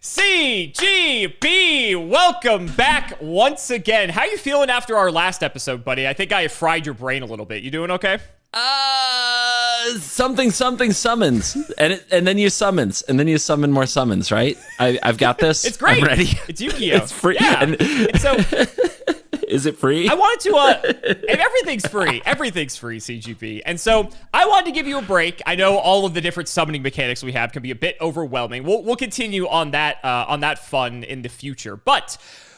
CGB, welcome back once again. How you feeling after our last episode, buddy? I think I fried your brain a little bit. You doing okay? Something summons, and then you summons, and then you summon more summons, right? I've got this. It's great. I'm ready. It's Yu-Gi-Oh. It's free. Yeah. And so, is it free? I wanted to, and everything's free. Everything's free, CGB. And so I wanted to give you a break. I know all of the different summoning mechanics we have can be a bit overwhelming. We'll continue on that fun in the future, but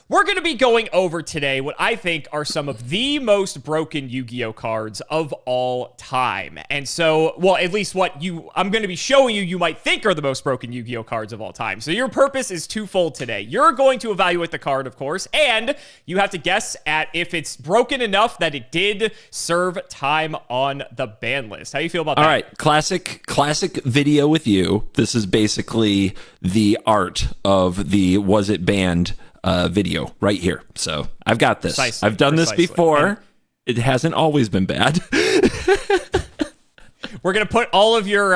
we're going to be going over today what I think are some of the most broken Yu-Gi-Oh cards of all time. And so, well, at least what I'm going to be showing you might think are the most broken Yu-Gi-Oh cards of all time. So your purpose is twofold today. You're going to evaluate the card, of course, and you have to guess at if it's broken enough that it did serve time on the ban list. How do you feel about that? All right, classic video with you. This is basically the art of the was it banned video right here. So I've got this. I've done this before. And it hasn't always been bad. We're gonna put all of your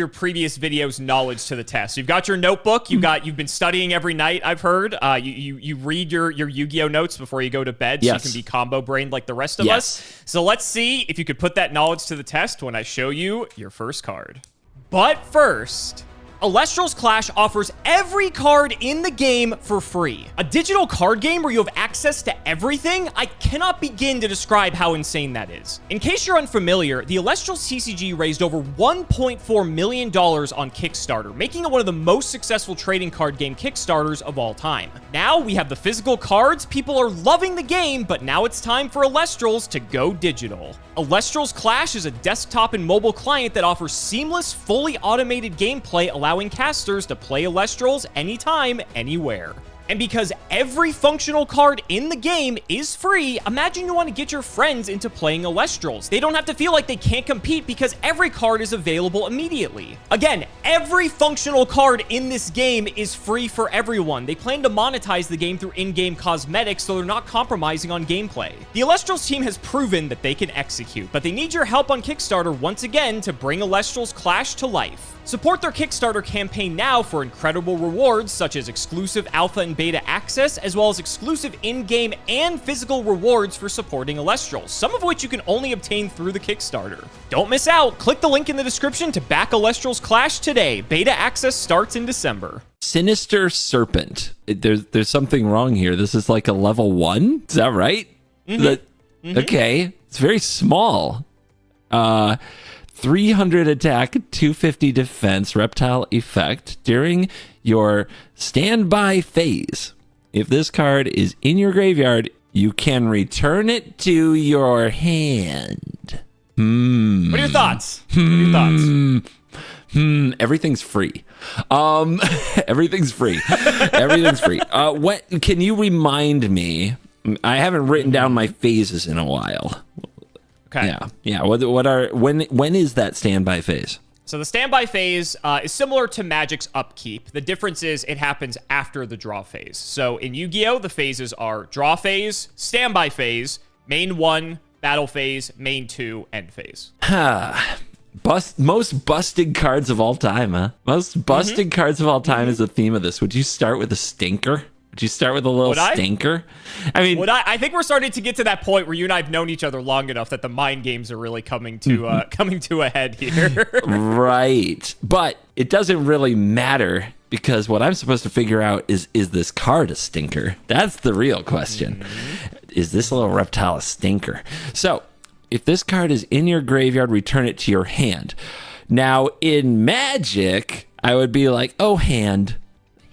previous videos knowledge to the test. You've got your notebook. You've been studying every night. I've heard. You read your Yu-Gi-Oh notes before you go to bed, so you can be combo brained like the rest of us. So let's see if you could put that knowledge to the test when I show you your first card. But first, ELESTRALS Clash offers every card in the game for free. A digital card game where you have access to everything? I cannot begin to describe how insane that is. In case you're unfamiliar, the ELESTRALS TCG raised over $1.4 million on Kickstarter, making it one of the most successful trading card game Kickstarters of all time. Now we have the physical cards, people are loving the game, but now it's time for ELESTRALS to go digital. ELESTRALS Clash is a desktop and mobile client that offers seamless, fully automated gameplay, allowing casters to play ELESTRALS anytime, anywhere. And because every functional card in the game is free, imagine you want to get your friends into playing ELESTRALS. They don't have to feel like they can't compete because every card is available immediately. Again, every functional card in this game is free for everyone. They plan to monetize the game through in-game cosmetics, so they're not compromising on gameplay. The ELESTRALS team has proven that they can execute, but they need your help on Kickstarter once again to bring ELESTRALS Clash to life. Support their Kickstarter campaign now for incredible rewards such as exclusive alpha and beta access, as well as exclusive in-game and physical rewards for supporting ELESTRALS, some of which you can only obtain through the Kickstarter. Don't miss out. Click the link in the description to back ELESTRALS Clash today. Beta access starts in December. Sinister Serpent. There's something wrong here. This is like a level 1? Is that right? Okay. It's very small. 300 attack, 250 defense, reptile effect during your standby phase. If this card is in your graveyard, you can return it to your hand. What are your thoughts? Everything's free. Everything's free. Everything's free. What can you remind me? I haven't written down my phases in a while. Okay. Yeah. When is that standby phase? So the standby phase is similar to Magic's upkeep. The difference is it happens after the draw phase. So in Yu-Gi-Oh, the phases are draw phase, standby phase, main 1, battle phase, main 2, end phase. Most busted cards of all time, huh? Most busted cards of all time is the theme of this. Would you start with a stinker? Would you start with a little stinker? I mean, I think we're starting to get to that point where you and I have known each other long enough that the mind games are really coming to a head here. Right. But it doesn't really matter because what I'm supposed to figure out is this card a stinker? That's the real question. Is this little reptile a stinker? So, if this card is in your graveyard, return it to your hand. Now, in Magic, I would be like, oh, hand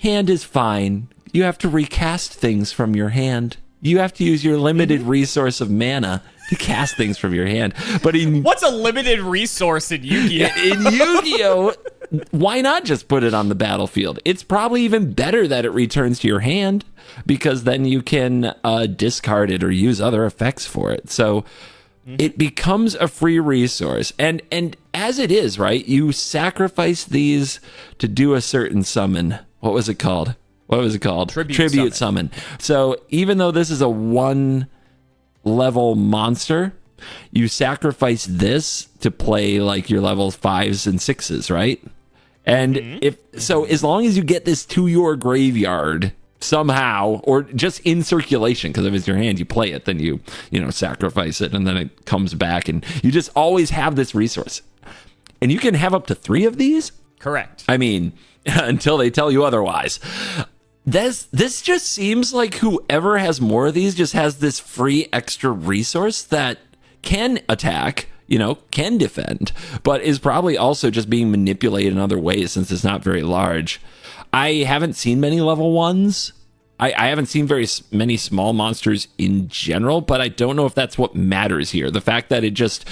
is fine. You have to recast things from your hand. You have to use your limited resource of mana to cast things from your hand. But what's a limited resource in Yu-Gi-Oh? In Yu-Gi-Oh, why not just put it on the battlefield? It's probably even better that it returns to your hand because then you can discard it or use other effects for it. So it becomes a free resource. And as it is, right, you sacrifice these to do a certain summon. What was it called? Tribute summon. So even though this is a 1 level monster, you sacrifice this to play like your levels 5s and 6s, right? And as long as you get this to your graveyard somehow, or just in circulation, because if it's your hand, you play it, then you sacrifice it, and then it comes back, and you just always have this resource. And you can have up to 3 of these? Correct. I mean, until they tell you otherwise. This just seems like whoever has more of these just has this free extra resource that can attack, can defend, but is probably also just being manipulated in other ways since it's not very large. I haven't seen many level 1s. I haven't seen very many small monsters in general, but I don't know if that's what matters here. The fact that it just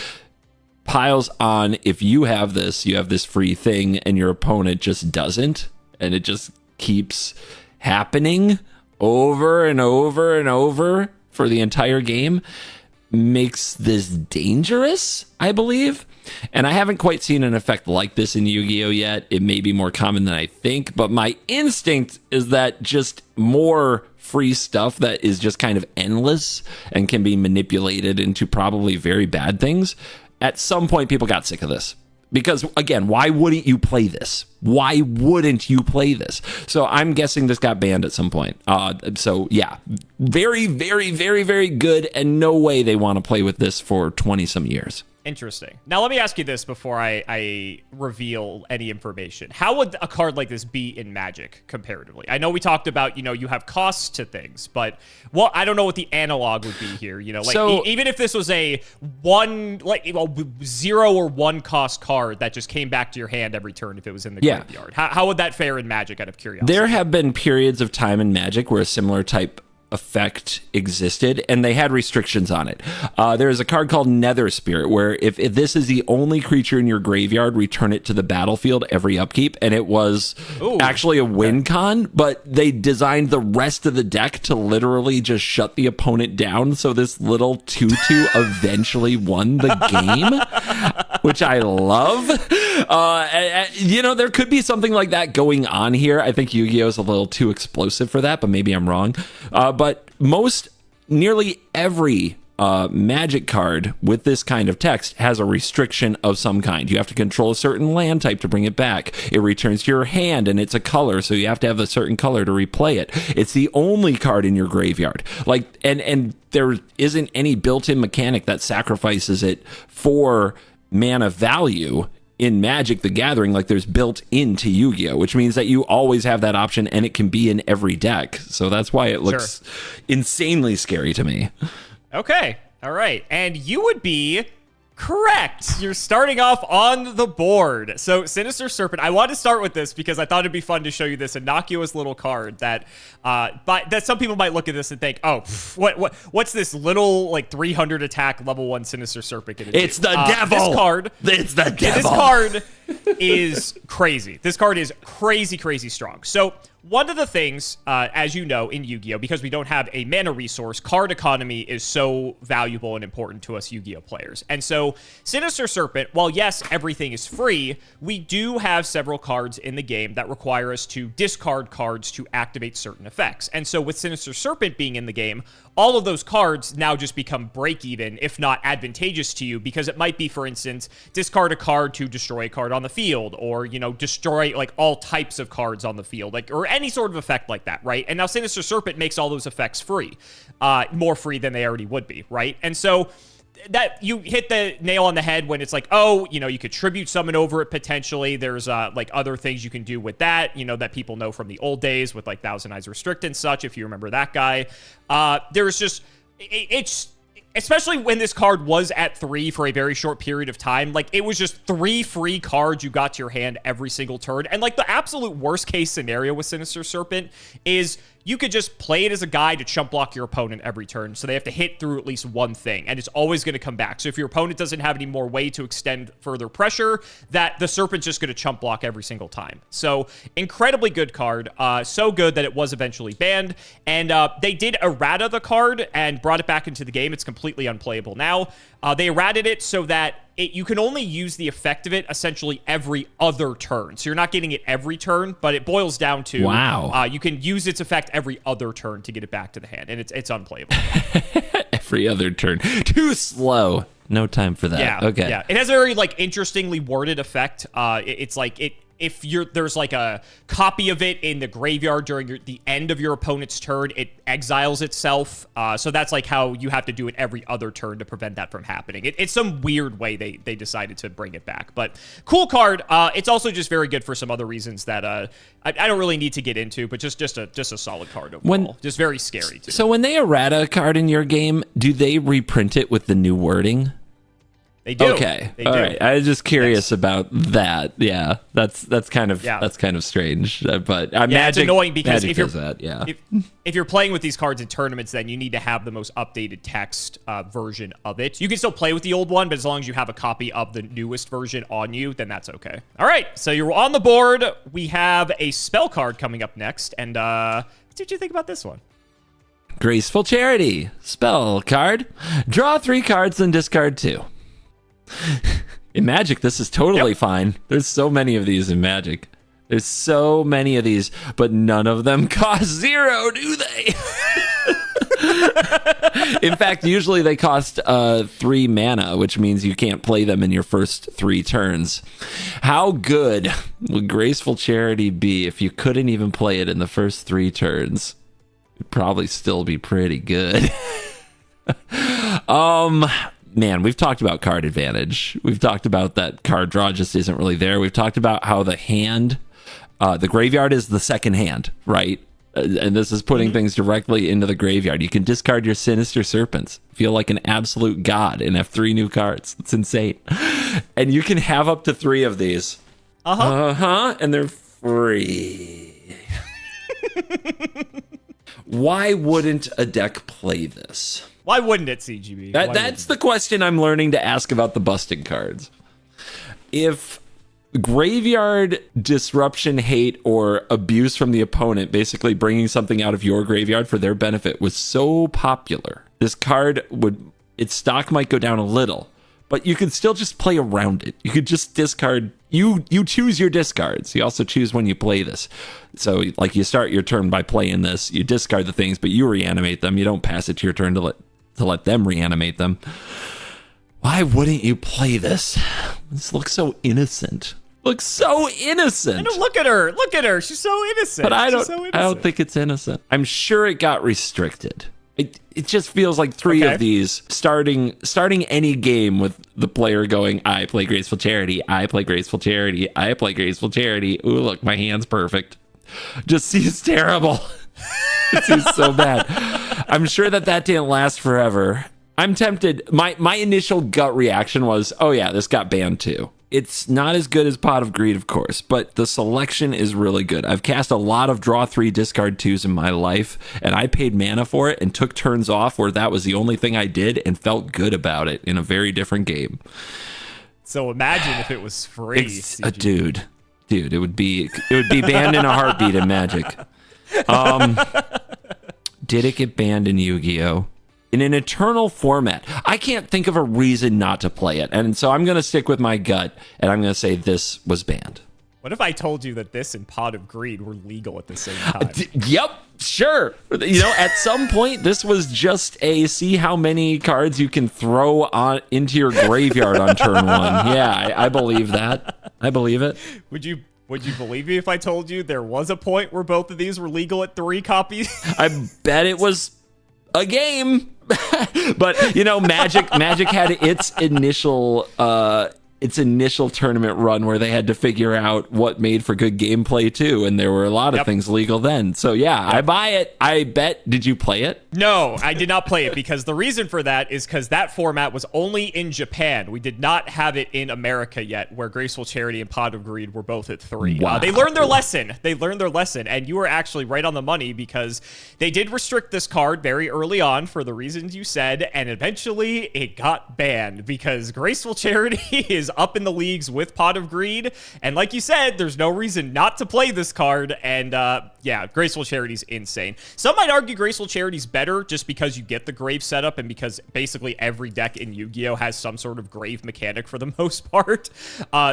piles on, if you have this free thing and your opponent just doesn't, and it just keeps happening over and over and over for the entire game, makes this dangerous, I believe. And I haven't quite seen an effect like this in Yu-Gi-Oh! Yet. It may be more common than I think, but my instinct is that just more free stuff that is just kind of endless and can be manipulated into probably very bad things. At some point, people got sick of this. Because, again, why wouldn't you play this? Why wouldn't you play this? So I'm guessing this got banned at some point. So, yeah, very, very, very, very good, and no way they want to play with this for 20-some years. Interesting. Now, let me ask you this before I reveal any information. How would a card like this be in Magic comparatively? I know we talked about, you have costs to things, but I don't know what the analog would be here. Even if this was a 0 or 1 cost card that just came back to your hand every turn if it was in the graveyard. How would that fare in Magic, out of curiosity? There have been periods of time in Magic where a similar type effect existed, and they had restrictions on it. There's a card called Nether Spirit, where if this is the only creature in your graveyard, return it to the battlefield every upkeep, and it was actually a win con, but they designed the rest of the deck to literally just shut the opponent down, so this little 2/2 eventually won the game, which I love. There could be something like that going on here. I think Yu-Gi-Oh! Is a little too explosive for that, but maybe I'm wrong. But nearly every Magic card with this kind of text has a restriction of some kind. You have to control a certain land type to bring it back. It returns to your hand, and it's a color, so you have to have a certain color to replay it. It's the only card in your graveyard. And there isn't any built-in mechanic that sacrifices it for mana value in Magic the Gathering like there's built into Yu-Gi-Oh!, which means that you always have that option, and it can be in every deck. So that's why it looks insanely scary to me. Okay. All right. And you would be correct. You're starting off on the board. So Sinister Serpent, I wanted to start with this because I thought it'd be fun to show you this innocuous little card that some people might look at this and think, oh, what's this little 300 attack level 1 Sinister Serpent gonna do? It's the devil. It's the devil. This card is crazy. This card is crazy, crazy strong. So one of the things, as you know, in Yu-Gi-Oh!, because we don't have a mana resource, card economy is so valuable and important to us Yu-Gi-Oh! Players. And so Sinister Serpent, while yes, everything is free, we do have several cards in the game that require us to discard cards to activate certain effects. And so with Sinister Serpent being in the game, all of those cards now just become break-even, if not advantageous to you, because it might be, for instance, discard a card to destroy a card on the field, or, destroy, all types of cards on the field, or any sort of effect like that, right? And now Sinister Serpent makes all those effects free, more free than they already would be, right? And so that you hit the nail on the head when it's you could tribute summon over it potentially. There's other things you can do with that, that people know from the old days with Thousand Eyes Restrict and such, if you remember that guy. There's just, it's especially when this card was at 3 for a very short period of time. It was just 3 free cards you got to your hand every single turn. And the absolute worst case scenario with Sinister Serpent is you could just play it as a guy to chump block your opponent every turn, so they have to hit through at least one thing, and it's always going to come back. So if your opponent doesn't have any more way to extend further pressure, that the Serpent's just going to chump block every single time. So incredibly good card, so good that it was eventually banned, and they did errata the card and brought it back into the game. It's completely unplayable now. They errated it so that you can only use the effect of it essentially every other turn. So you're not getting it every turn, but it boils down to you can use its effect every other turn to get it back to the hand, and it's unplayable. Every other turn. Too slow. No time for that. Yeah. Okay. Yeah. It has a very interestingly worded effect. It's if there's like a copy of it in the graveyard during the end of your opponent's turn, it exiles itself. So that's like how you have to do it every other turn to prevent that from happening. It's some weird way they decided to bring it back, but cool card. It's also just very good for some other reasons that I don't really need to get into, but just a solid card overall. Just very scary too. So when they errata a card in your game, do they reprint it with the new wording? They do. Okay. They All do. right. I was just curious about that. Yeah. That's kind of strange. But Magic, it's annoying because Magic if you're does that, yeah. if you're playing with these cards in tournaments, then you need to have the most updated text version of it. You can still play with the old one, but as long as you have a copy of the newest version on you, then that's okay. All right. So you're on the board. We have a spell card coming up next, and what did you think about this one? Graceful Charity. Spell card. Draw 3 cards and discard 2. In Magic, this is totally fine. There's so many of these in Magic. There's so many of these, but none of them cost 0, do they? In fact, usually they cost 3 mana, which means you can't play them in your first 3 turns. How good would Graceful Charity be if you couldn't even play it in the first 3 turns? It'd probably still be pretty good. Man, we've talked about card advantage. We've talked about that card draw just isn't really there. We've talked about how the hand, the graveyard is the second hand, right? And this is putting things directly into the graveyard. You can discard your Sinister Serpents, feel like an absolute god, and have 3 new cards. It's insane. And you can have up to 3 of these. And they're free. Why wouldn't a deck play this? Why wouldn't it, CGB? That's the question I'm learning to ask about the busting cards. If graveyard disruption, hate, or abuse from the opponent, basically bringing something out of your graveyard for their benefit, was so popular, this card its stock might go down a little, but you could still just play around it. You could just discard. You choose your discards. You also choose when you play this. So, like, you start your turn by playing this. You discard the things, but you reanimate them. You don't pass it to your turn to let them reanimate them. Why wouldn't you play this? This looks so innocent. Looks so innocent. I know, look at her. Look at her. She's so innocent. But I don't think it's innocent. I'm sure it got restricted. It just feels like 3 of these starting any game with the player going, I play Graceful Charity, I play Graceful Charity, I play Graceful Charity. Ooh, look, my hand's perfect. Just seems terrible. It seems so bad. I'm sure that didn't last forever. I'm tempted. My initial gut reaction was, oh yeah, this got banned too. It's not as good as Pot of Greed, of course, but the selection is really good. I've cast a lot of draw 3, discard 2s in my life, and I paid mana for it and took turns off where that was the only thing I did and felt good about it in a very different game. So imagine if it was free. Dude, it would be banned in a heartbeat in Magic. Did it get banned in Yu-Gi-Oh? In an eternal format, I can't think of a reason not to play it. And so I'm going to stick with my gut, and I'm going to say this was banned. What if I told you that this and Pot of Greed were legal at the same time? Yep, sure. You know, at some point, this was just see how many cards you can throw into your graveyard on turn 1. Yeah, I believe that. I believe it. Would you believe me if I told you there was a point where both of these were legal at 3 copies? I bet it was a game. But, you know, Magic had its initial tournament run where they had to figure out what made for good gameplay too, and there were a lot of things legal then. So yeah, I buy it. I bet. Did you play it? No, I did not play it, because the reason for that is because that format was only in Japan. We did not have it in America yet, where Graceful Charity and Pot of Greed were both at 3. Wow. They learned their lesson. And you were actually right on the money, because they did restrict this card very early on for the reasons you said, and eventually it got banned because Graceful Charity is up in the leagues with Pot of Greed, and like you said, there's no reason not to play this card. And yeah, Graceful Charity's insane. Some might argue Graceful Charity's better just because you get the grave setup, and because basically every deck in Yu-Gi-Oh has some sort of grave mechanic for the most part.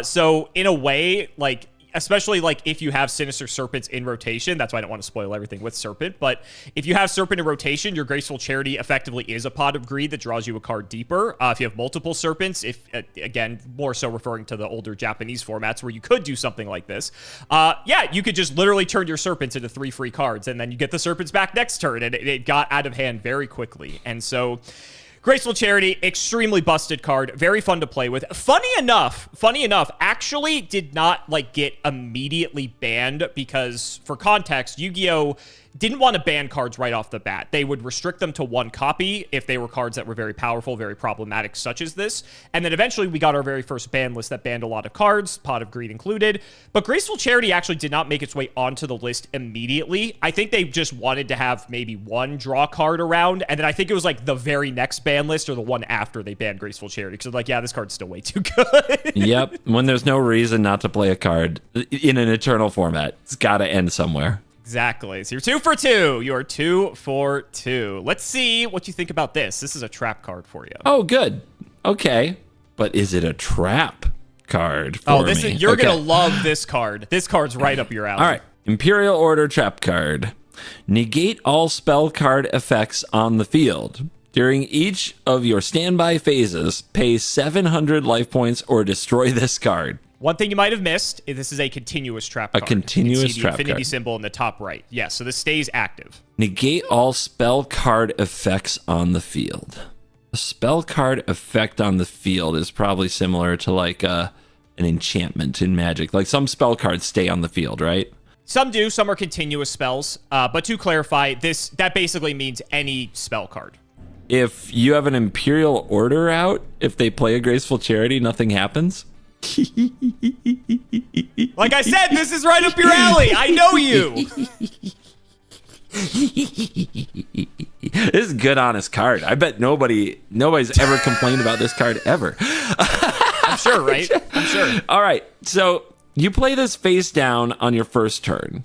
So in a way, like, especially like if you have Sinister Serpents in rotation. That's why I don't want to spoil everything with Serpent. But if you have Serpent in rotation, your Graceful Charity effectively is a Pot of Greed that draws you a card deeper. If you have multiple Serpents, again, more so referring to the older Japanese formats where you could do something like this. Yeah, you could just literally turn your Serpents into 3 free cards, and then you get the Serpents back next turn, and it got out of hand very quickly. And so Graceful Charity, extremely busted card, very fun to play with. Funny enough, actually did not like get immediately banned because, for context, Yu-Gi-Oh! Didn't want to ban cards right off the bat. They would restrict them to 1 copy if they were cards that were very powerful, very problematic, such as this. And then eventually we got our very first ban list that banned a lot of cards, Pot of Greed included. But Graceful Charity actually did not make its way onto the list immediately. I think they just wanted to have maybe 1 draw card around. And then I think it was like the very next ban list or the one after they banned Graceful Charity. Because like, yeah, this card's still way too good. Yep. When there's no reason not to play a card in an Eternal format, it's got to end somewhere. Exactly. So you're 2 for 2. You are 2 for 2. Let's see what you think about this. This is a trap card for you. Oh, good. Okay. But is it a trap card for me? You're going to love this card. This card's right up your alley. All right. Imperial Order trap card. Negate all spell card effects on the field. During each of your standby phases, pay 700 life points or destroy this card. One thing you might have missed, this is a continuous trap card. A continuous trap card. Infinity symbol in the top right. Yes, so this stays active. Negate all spell card effects on the field. A spell card effect on the field is probably similar to like an enchantment in Magic. Like some spell cards stay on the field, right? Some do. Some are continuous spells. But to clarify, that basically means any spell card. If you have an Imperial Order out, if they play a Graceful Charity, nothing happens? Like I said, this is right up your alley. I know you. This is a good, honest card. I bet nobody's ever complained about this card ever. I'm sure, right? I'm sure. All right. So you play this face down on your first turn.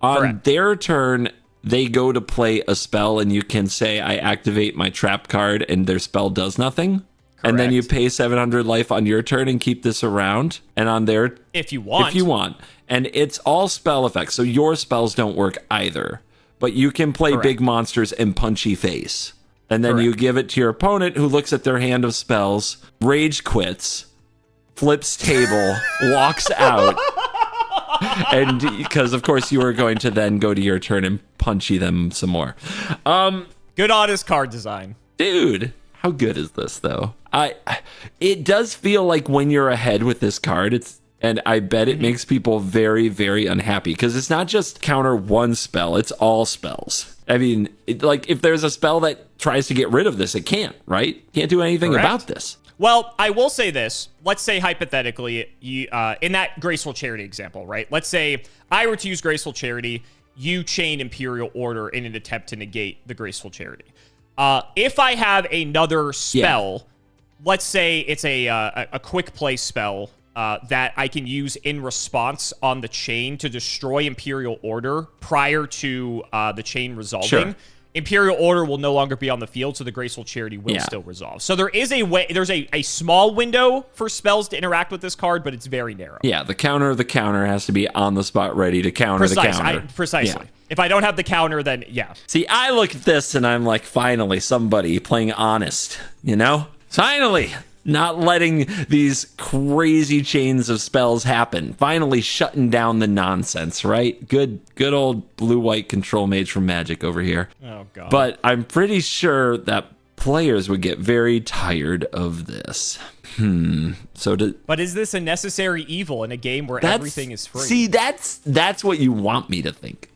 On their turn, they go to play a spell, and you can say, I activate my trap card, and their spell does nothing. Correct. And then you pay 700 life on your turn and keep this around. And on their... If you want. And it's all spell effects, so your spells don't work either. But you can play big monsters and punchy face. And then you give it to your opponent, who looks at their hand of spells, rage quits, flips table, walks out. And because, of course, you are going to then go to your turn and punchy them some more. Good honest card design. Dude, how good is this, though? It does feel like when you're ahead with this card, and I bet it makes people very, very unhappy, because it's not just counter one spell, it's all spells. I mean, if there's a spell that tries to get rid of this, it can't, right? Can't do anything about this. Well, I will say this. Let's say, hypothetically, in that Graceful Charity example, right? Let's say I were to use Graceful Charity, you chain Imperial Order in an attempt to negate the Graceful Charity. If I have another spell, let's say it's a quick play spell that I can use in response on the chain to destroy Imperial Order prior to the chain resolving. Sure. Imperial Order will no longer be on the field, so the Graceful Charity will still resolve. So there is a way, there's a small window for spells to interact with this card, but it's very narrow. Yeah, the counter of the counter has to be on the spot ready to counter the counter. Precisely. Yeah. If I don't have the counter, then See, I look at this and I'm like, finally, somebody playing honest, you know? Finally! Not letting these crazy chains of spells happen. Finally shutting down the nonsense, right? Good old blue-white control mage from Magic over here. Oh, God. But I'm pretty sure that players would get very tired of this. But is this a necessary evil in a game where everything is free? See, that's what you want me to think.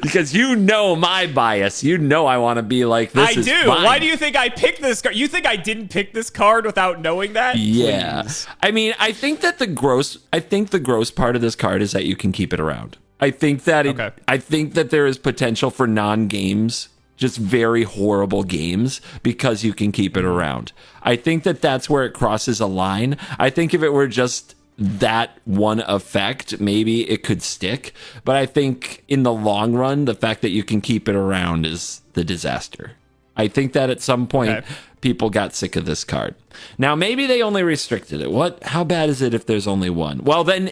Because you know my bias. You know I want to be like, this is fine. Why do you think I picked this card? You think I didn't pick this card without knowing that? Yeah. Please. I mean, I think the gross part of this card is that you can keep it around. I think that I think that there is potential for non-games, just very horrible games, because you can keep it around. I think that that's where it crosses a line. I think if it were just that one effect, maybe it could stick. But I think in the long run, the fact that you can keep it around is the disaster. I think that at some point people got sick of this card. Now maybe they only restricted it. How bad is it if there's only one? Well, then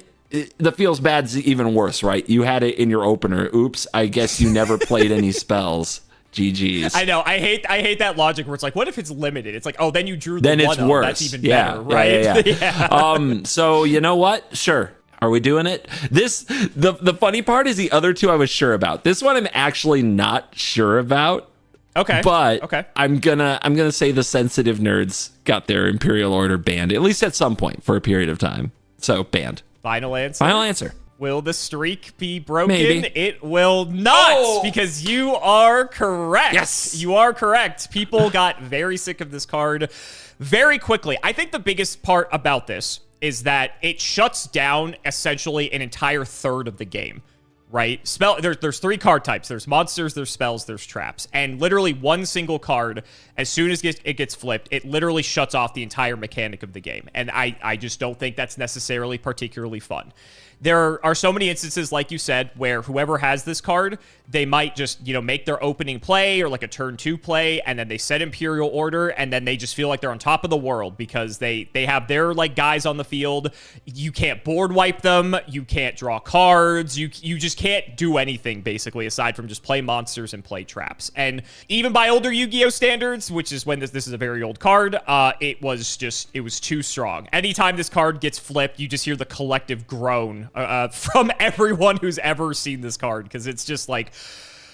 the feels bad's even worse, right? You had it in your opener. Oops, I guess you never played any spells. GG's. I know. I hate that logic where it's like, what if it's limited? It's like, oh, then you drew the then one it's worse. That's even better, right? Yeah. So you know what? Sure. Are we doing it? The funny part is the other two I was sure about. This one I'm actually not sure about. Okay. But I'm gonna say the sensitive nerds got their Imperial Order banned, at least at some point for a period of time. So banned. Final answer. Final answer. Will the streak be broken? Maybe. It will not, because you are correct. Yes. You are correct. People got very sick of this card very quickly. I think the biggest part about this is that it shuts down essentially an entire third of the game, right? There's 3 card types. There's monsters, there's spells, there's traps. And literally one single card, as soon as it gets flipped, it literally shuts off the entire mechanic of the game. And I just don't think that's necessarily particularly fun. There are so many instances, like you said, where whoever has this card, they might just, make their opening play or like a turn 2 play, and then they set Imperial Order, and then they just feel like they're on top of the world because they have their like guys on the field. You can't board wipe them. You can't draw cards. You just can't do anything basically aside from just play monsters and play traps. And even by older Yu-Gi-Oh standards, which is when this is a very old card, it was too strong. Anytime this card gets flipped, you just hear the collective groan from everyone who's ever seen this card, because it's just like,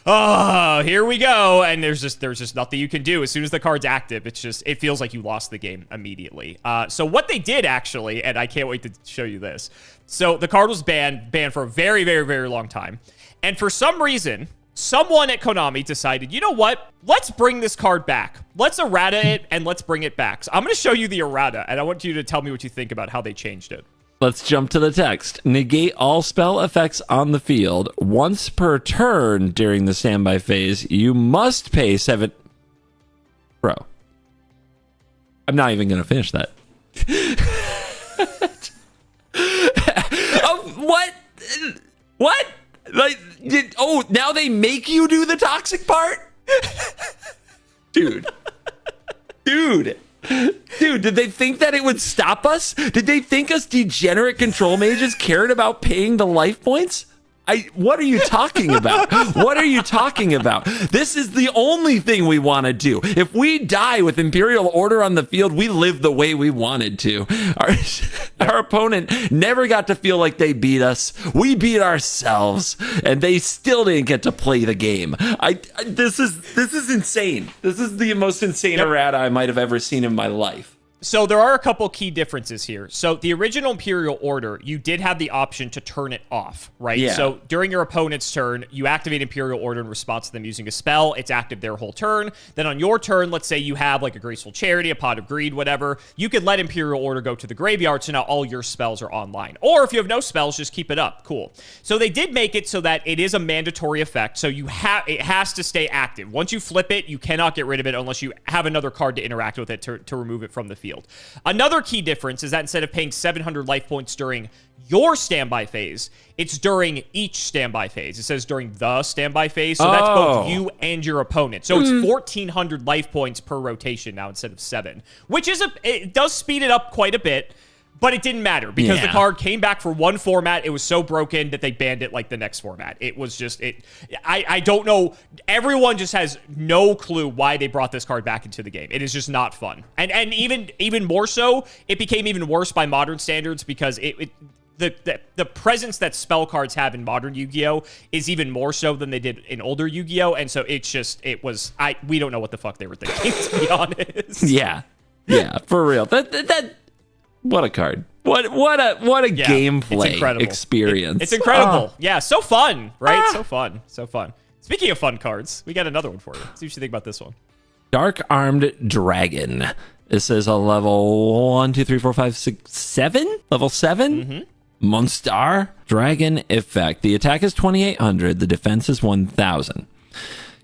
oh, here we go, and there's just nothing you can do. As soon as the card's active, it feels like you lost the game immediately. So what they did actually, and I can't wait to show you this. So the card was banned for a very, very, very long time, and for some reason, someone at Konami decided, you know what? Let's bring this card back. Let's errata it, and let's bring it back. So I'm going to show you the errata, and I want you to tell me what you think about how they changed it. Let's jump to the text. Negate all spell effects on the field. Once per turn during the standby phase, you must pay 7... Bro. I'm not even going to finish that. What? What? Like, now they make you do the toxic part? Dude. Dude, did they think that it would stop us? Did they think us degenerate control mages cared about paying the life points? What are you talking about? What are you talking about? This is the only thing we want to do. If we die with Imperial Order on the field, we live the way we wanted to. Our opponent never got to feel like they beat us. We beat ourselves, and they still didn't get to play the game. This is insane. This is the most insane errata I might have ever seen in my life. So there are a couple key differences here. So the original Imperial Order, you did have the option to turn it off, right? Yeah. So during your opponent's turn, you activate Imperial Order in response to them using a spell. It's active their whole turn. Then on your turn, let's say you have like a Graceful Charity, a Pot of Greed, whatever, you could let Imperial Order go to the graveyard, so now all your spells are online. Or if you have no spells, just keep it up. Cool. So they did make it so that it is a mandatory effect, so it has to stay active. Once you flip it, you cannot get rid of it unless you have another card to interact with it to remove it from the field. Another key difference is that instead of paying 700 life points during your standby phase, it's during each standby phase. It says during the standby phase, so that's both you and your opponent. So it's 1,400 life points per rotation now instead of 7, which it does speed it up quite a bit. But it didn't matter because the card came back for one format. It was so broken that they banned it like the next format. It was just, I don't know. Everyone just has no clue why they brought this card back into the game. It is just not fun. And even more so, it became even worse by modern standards because the presence that spell cards have in modern Yu-Gi-Oh! Is even more so than they did in older Yu-Gi-Oh! And so we don't know what the fuck they were thinking, to be honest. Yeah, for real. What a card. What a gameplay experience. It's incredible. Yeah, so fun, right? So fun. Speaking of fun cards, we got another one for you. See what you think about this one. Dark Armed Dragon. This is a level 1, 2, 3, 4, 5, 6, 7? Level 7? Mm-hmm. Monster Dragon effect. The attack is 2,800. The defense is 1,000.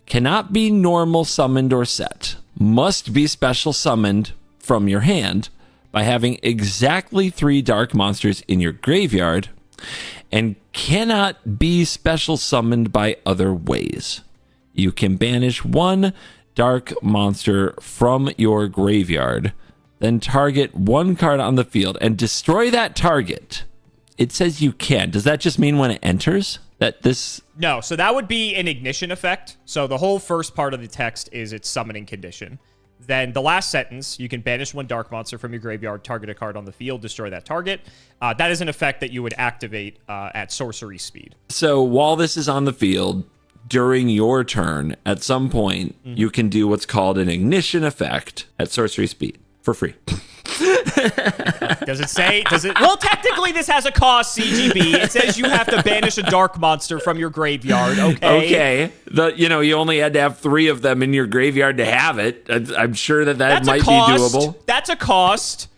Cannot be normal summoned or set. Must be special summoned from your hand by having exactly 3 dark monsters in your graveyard, and cannot be special summoned by other ways. You can banish 1 dark monster from your graveyard, then target one card on the field and destroy that target. It says you can. Does that just mean when it enters? No, so that would be an ignition effect. So the whole first part of the text is its summoning condition. Then the last sentence, you can banish one dark monster from your graveyard, target a card on the field, destroy that target. That is an effect that you would activate at sorcery speed. So while this is on the field, during your turn, at some point, you can do what's called an ignition effect at sorcery speed for free. Does it? Well, technically, this has a cost, CGB. It says you have to banish a dark monster from your graveyard. Okay. You only had to have 3 of them in your graveyard to have it. I'm sure that might be doable. That's a cost.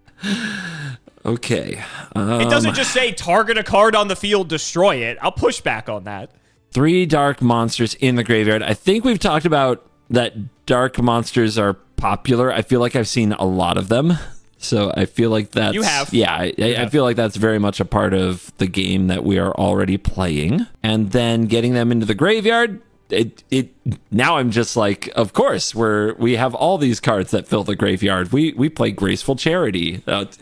Okay. It doesn't just say target a card on the field, destroy it. I'll push back on that. 3 dark monsters in the graveyard. I think we've talked about that dark monsters are popular. I feel like I've seen a lot of them. So I feel like that's... You have. Yeah, I feel like that's very much a part of the game that we are already playing. And then getting them into the graveyard, now I'm just like, of course, we have all these cards that fill the graveyard. We play Graceful Charity. But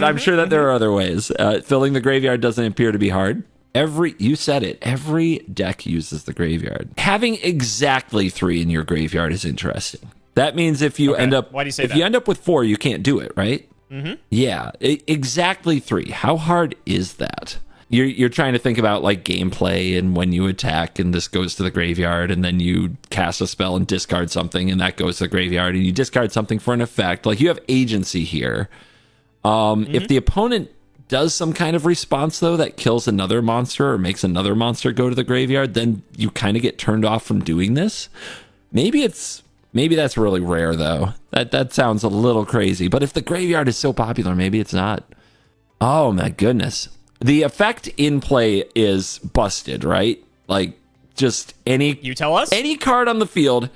I'm sure that there are other ways. Filling the graveyard doesn't appear to be hard. You said it, every deck uses the graveyard. Having exactly 3 in your graveyard is interesting. That means if you end up... Why do you say that? If you end up with 4, you can't do it, right? Mm-hmm. Yeah, exactly 3. How hard is that? You're trying to think about like gameplay and when you attack and this goes to the graveyard and then you cast a spell and discard something and that goes to the graveyard and you discard something for an effect. Like you have agency here. If the opponent does some kind of response though that kills another monster or makes another monster go to the graveyard, then you kind of get turned off from doing this. Maybe that's really rare though. That sounds a little crazy. But if the graveyard is so popular, maybe it's not. Oh my goodness. The effect in play is busted, right? Like just You tell us? Any card on the field,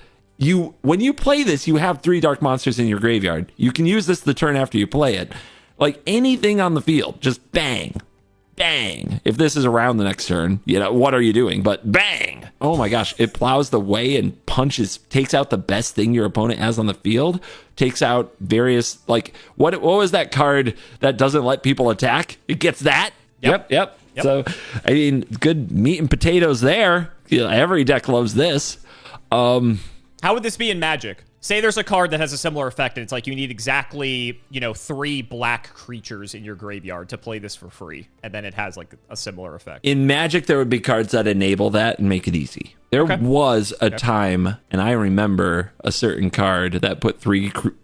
when you play this, you have 3 dark monsters in your graveyard. You can use this the turn after you play it. Like anything on the field, just bang. Bang. If this is around the next turn, what are you doing? But bang. Oh my gosh. It plows the way and takes out the best thing your opponent has on the field. Takes out various, like, what was that card that doesn't let people attack? It gets that. Yep. So, I mean, good meat and potatoes there. Every deck loves this. How would this be in Magic? Say there's a card that has a similar effect, and it's like you need exactly, 3 black creatures in your graveyard to play this for free, and then it has like a similar effect. In Magic, there would be cards that enable that and make it easy. There was a time, and I remember a certain card that put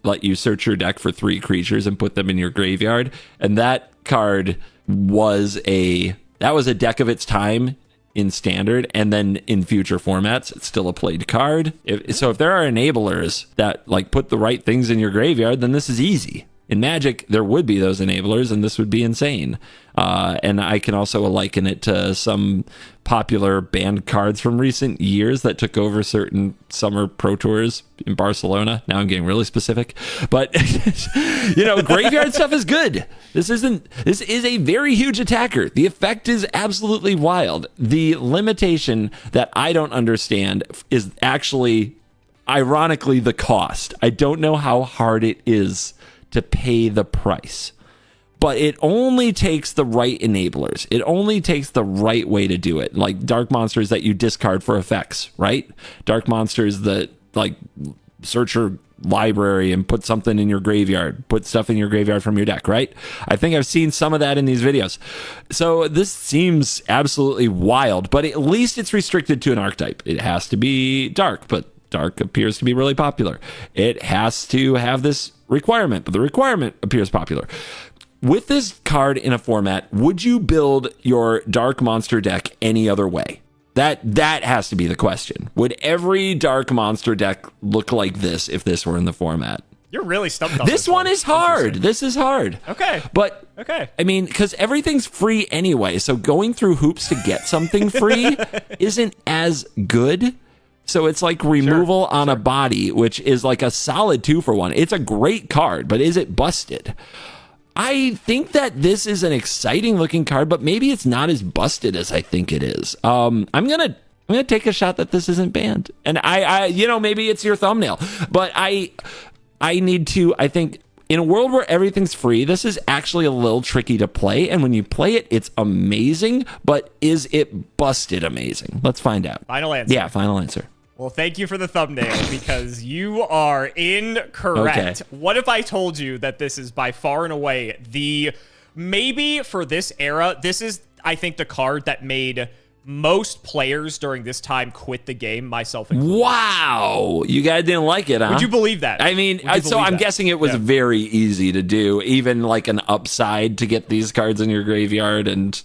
let you search your deck for 3 creatures and put them in your graveyard, and that card was a deck of its time in standard, and then in future formats it's still a played card. So if there are enablers that like put the right things in your graveyard, then this is easy. In Magic there would be those enablers and this would be insane. And I can also liken it to some popular banned cards from recent years that took over certain summer pro tours in Barcelona. Now I'm getting really specific, but graveyard stuff is good. This is a very huge attacker. The effect is absolutely wild. The limitation that I don't understand is actually, ironically, the cost. I don't know how hard it is to pay the price. But it only takes the right enablers. It only takes the right way to do it. Like dark monsters that you discard for effects, right? Dark monsters that like search your library and put something in your graveyard, put stuff in your graveyard from your deck, right? I think I've seen some of that in these videos. So this seems absolutely wild, but at least it's restricted to an archetype. It has to be dark, but dark appears to be really popular. It has to have this requirement, but the requirement appears popular. With this card in a format, would you build your dark monster deck any other way? That has to be the question. Would every dark monster deck look like this if this were in the format? You're really stumped on this one. Is hard. This is hard. Okay. But, okay. I mean, because everything's free anyway, so going through hoops to get something free isn't as good. So it's like removal on a body, which is like a solid 2-for-1. It's a great card, but is it busted? I think that this is an exciting looking card, but maybe it's not as busted as I think it is. I'm going to I'm going to take a shot that this isn't banned. And I maybe it's your thumbnail, but I need to, I think, in a world where everything's free, this is actually a little tricky to play. And when you play it, it's amazing. But is it busted amazing? Let's find out. Final answer. Yeah, final answer. Well, thank you for the thumbnail because you are incorrect. Okay. What if I told you that this is by far and away maybe for this era, this is, I think, the card that made most players during this time quit the game, myself included. Wow. You guys didn't like it, huh? Would you believe that? I mean, so I'm guessing it was very easy to do, even like an upside to get these cards in your graveyard. And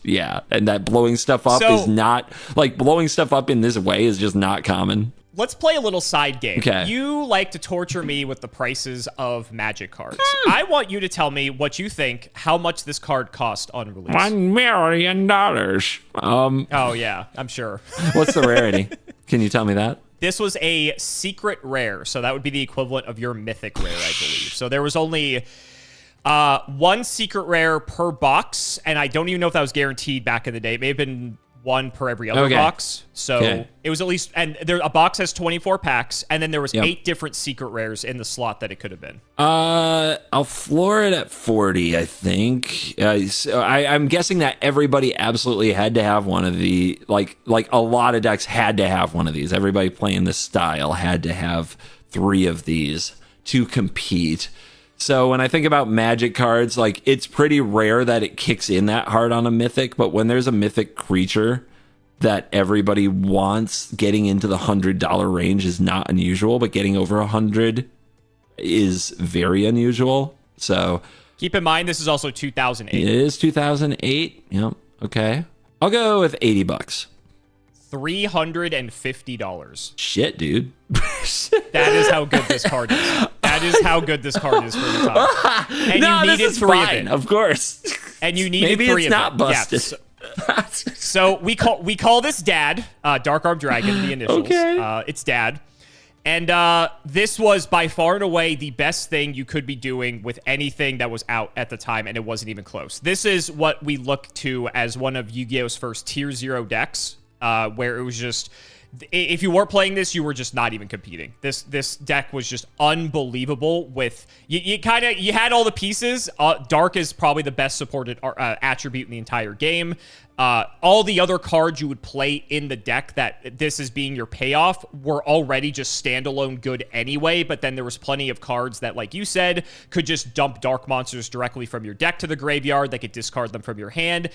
and that blowing stuff up is not, like, blowing stuff up in this way is just not common. Let's play a little side game. Okay. You like to torture me with the prices of Magic cards. I want you to tell me what you think, how much this card cost on release. $1 million. Oh, yeah, I'm sure. What's the rarity? Can you tell me that? This was a secret rare, so that would be the equivalent of your mythic rare, I believe. So there was only one secret rare per box, and I don't even know if that was guaranteed back in the day. It may have been one per every other box. So it was at least, and a box has 24 packs, and then there was 8 different secret rares in the slot that it could have been. I'll floor it at 40, I think. So I'm guessing that everybody absolutely had to have one of the, like a lot of decks had to have one of these. Everybody playing this style had to have 3 of these to compete. So when I think about Magic cards, like, it's pretty rare that it kicks in that hard on a mythic, but when there's a mythic creature that everybody wants, getting into the $100 range is not unusual, but getting over 100 is very unusual. So keep in mind, this is also 2008. It is 2008. Yep. Okay. I'll go with $80. $350. Shit, dude. That is how good this card is. That is how good this card is for the time. And no, you needed 3 of it. Of course. And you needed Maybe 3 it's of not it. busted. Yeah, so we call this Dad, Dark Arm Dragon, the initials. Okay. It's Dad. And this was by far and away the best thing you could be doing with anything that was out at the time, and it wasn't even close. This is what we look to as one of Yu-Gi-Oh's first Tier 0 decks, where it was just, if you weren't playing this, you were just not even competing. This deck was just unbelievable. With you had all the pieces. Dark is probably the best supported attribute in the entire game. All the other cards you would play in the deck that this is being your payoff were already just standalone good anyway, but then there was plenty of cards that, like you said, could just dump dark monsters directly from your deck to the graveyard. They could discard them from your hand.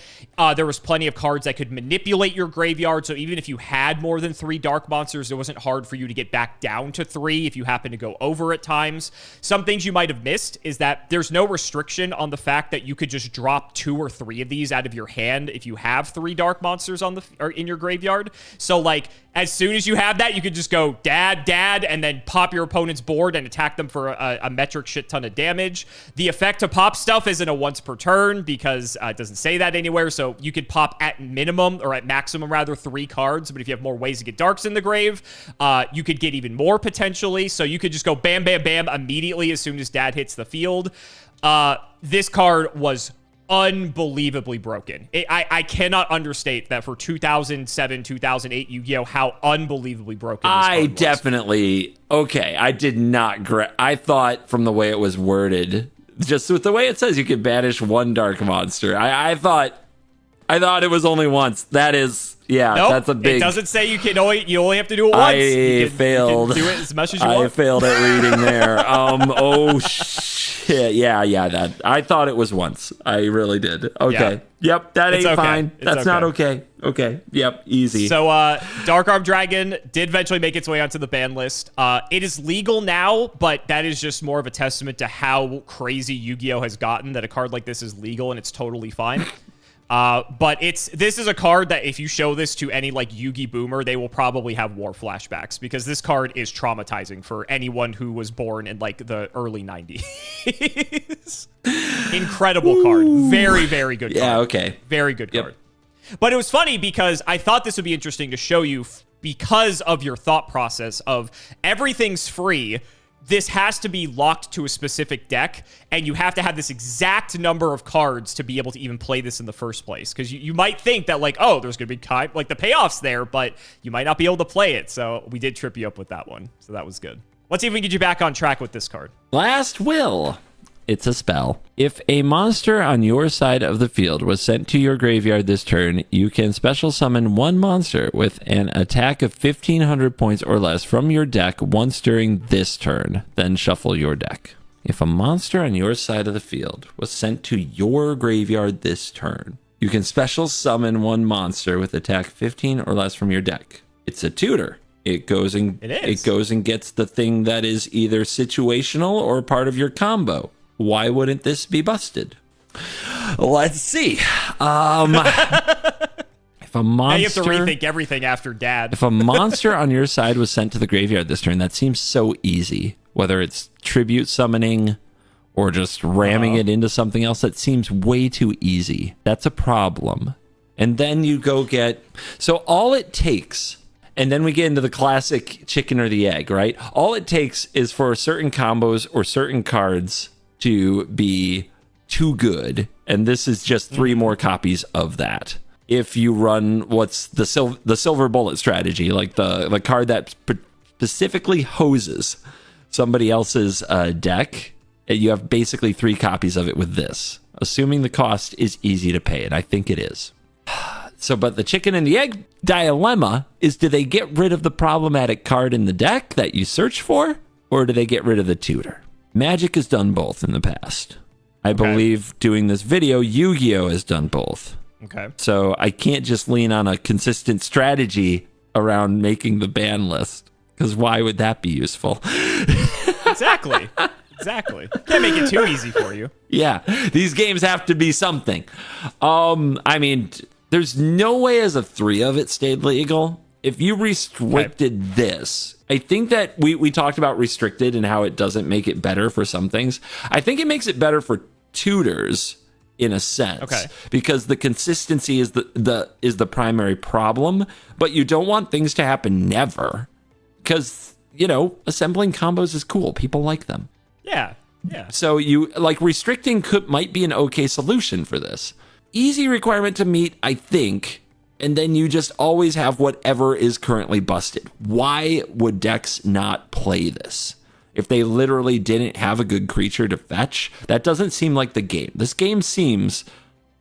There was plenty of cards that could manipulate your graveyard, so even if you had more than 3 dark monsters, it wasn't hard for you to get back down to 3 if you happen to go over at times. Some things you might have missed is that there's no restriction on the fact that you could just drop 2 or 3 of these out of your hand if you have 3 dark monsters or in your graveyard. So, like, as soon as you have that, you could just go dad, and then pop your opponent's board and attack them for a metric shit ton of damage. The effect to pop stuff isn't a once per turn because it doesn't say that anywhere. So you could pop at minimum, or at maximum rather, 3 cards. But if you have more ways to get darks in the grave, you could get even more potentially. So you could just go bam, bam, bam immediately as soon as Dad hits the field. This card was unbelievably broken. I cannot understate that for 2007, 2008 Yu-Gi-Oh! How unbelievably broken this card was. Definitely, okay, I did not, I thought from the way it was worded, just with the way it says you could banish 1 dark monster, I thought it was only once. That is, nope, that's a big... It doesn't say you only have to do it once. I failed. You can do it as much as you want. I failed at reading there. Oh, shit. Yeah, that. I thought it was once. I really did. Okay. Yeah. Yep, that ain't fine. That's not okay. Okay. Yep, easy. So, Dark Arm Dragon did eventually make its way onto the ban list. It is legal now, but that is just more of a testament to how crazy Yu-Gi-Oh! Has gotten that a card like this is legal and it's totally fine. But this is a card that if you show this to any like Yu-Gi boomer, they will probably have war flashbacks because this card is traumatizing for anyone who was born in like the early 90s. Incredible card. Very, very good card. Yeah, okay. Very good card. But it was funny because I thought this would be interesting to show you because of your thought process of everything's free. this has to be locked to a specific deck, and you have to have this exact number of cards to be able to even play this in the first place. Because you might think that, like, oh, there's going to be time, like the payoff's there, but you might not be able to play it. So we did trip you up with that one. So that was good. Let's see if we can get you back on track with this card. Last Will. It's a spell. If a monster on your side of the field was sent to your graveyard this turn, you can special summon one monster with an attack of 1,500 points or less from your deck once during this turn. Then shuffle your deck. If a monster on your side of the field was sent to your graveyard this turn, you can special summon one monster with attack 15 or less from your deck. It's a tutor. It goes and gets the thing that is either situational or part of your combo. Why wouldn't this be busted? Let's see. If a monster, now you have to rethink everything after Dad. If a monster on your side was sent to the graveyard this turn, that seems so easy. Whether it's tribute summoning or just ramming it into something else, that seems way too easy. That's a problem. And then you go get... So all it takes... And then we get into the classic chicken or the egg, right? All it takes is for certain combos or certain cards to be too good. And this is just 3 more copies of that. If you run what's the silver bullet strategy, like the card that specifically hoses somebody else's deck, you have basically 3 copies of it with this, assuming the cost is easy to pay. And I think it is. So, but the chicken and the egg dilemma is, do they get rid of the problematic card in the deck that you search for, or do they get rid of the tutor? Magic has done both in the past. I believe doing this video, Yu-Gi-Oh! Has done both. Okay. So I can't just lean on a consistent strategy around making the ban list, because why would that be useful? Exactly. Can't make it too easy for you. Yeah, these games have to be something. I mean... There's no way as a 3 of it stayed legal. If you restricted this, I think that we talked about restricted and how it doesn't make it better for some things. I think it makes it better for tutors in a sense, because the consistency is the primary problem, but you don't want things to happen never, because, you know, assembling combos is cool. People like them. Yeah. So you like restricting might be an okay solution for this. Easy requirement to meet, I think, and then you just always have whatever is currently busted. Why would decks not play this? If they literally didn't have a good creature to fetch, that doesn't seem like the game. This game seems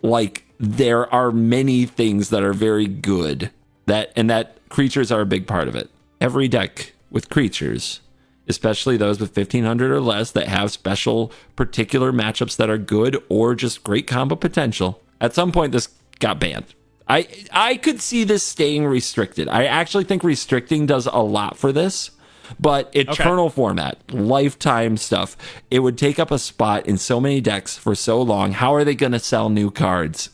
like there are many things that are very good, and that creatures are a big part of it. Every deck with creatures, especially those with 1,500 or less that have special particular matchups that are good or just great combo potential. At some point, this got banned. I could see this staying restricted. I actually think restricting does a lot for this, but eternal format, lifetime stuff, it would take up a spot in so many decks for so long. How are they going to sell new cards?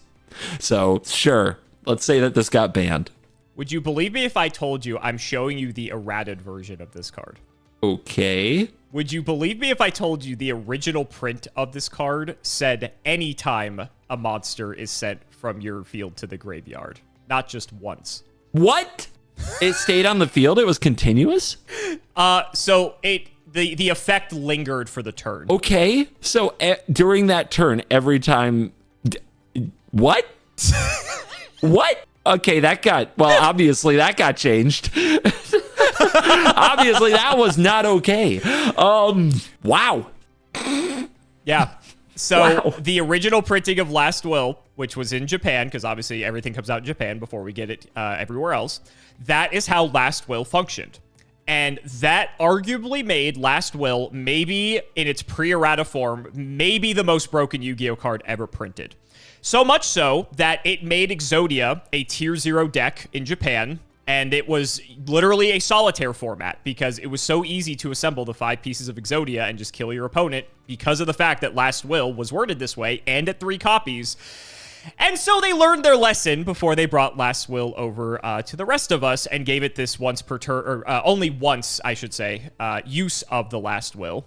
So, sure, let's say that this got banned. Would you believe me if I told you I'm showing you the errated version of this card? Okay. Would you believe me if I told you the original print of this card said anytime a monster is sent from your field to the graveyard, not just once? What? It stayed on the field? It was continuous? So the effect lingered for the turn. Okay. So during that turn, every time... What? What? Okay, obviously that got changed. Obviously, that was not okay. Wow. Yeah. So the original printing of Last Will, which was in Japan, because obviously everything comes out in Japan before we get it everywhere else, that is how Last Will functioned. And that arguably made Last Will, maybe in its pre-errata form, maybe the most broken Yu-Gi-Oh card ever printed. So much so that it made Exodia a tier 0 deck in Japan, and it was literally a solitaire format because it was so easy to assemble the 5 pieces of Exodia and just kill your opponent because of the fact that Last Will was worded this way and at 3 copies. And so they learned their lesson before they brought Last Will over to the rest of us and gave it this once per turn, or only once, I should say, use of the Last Will.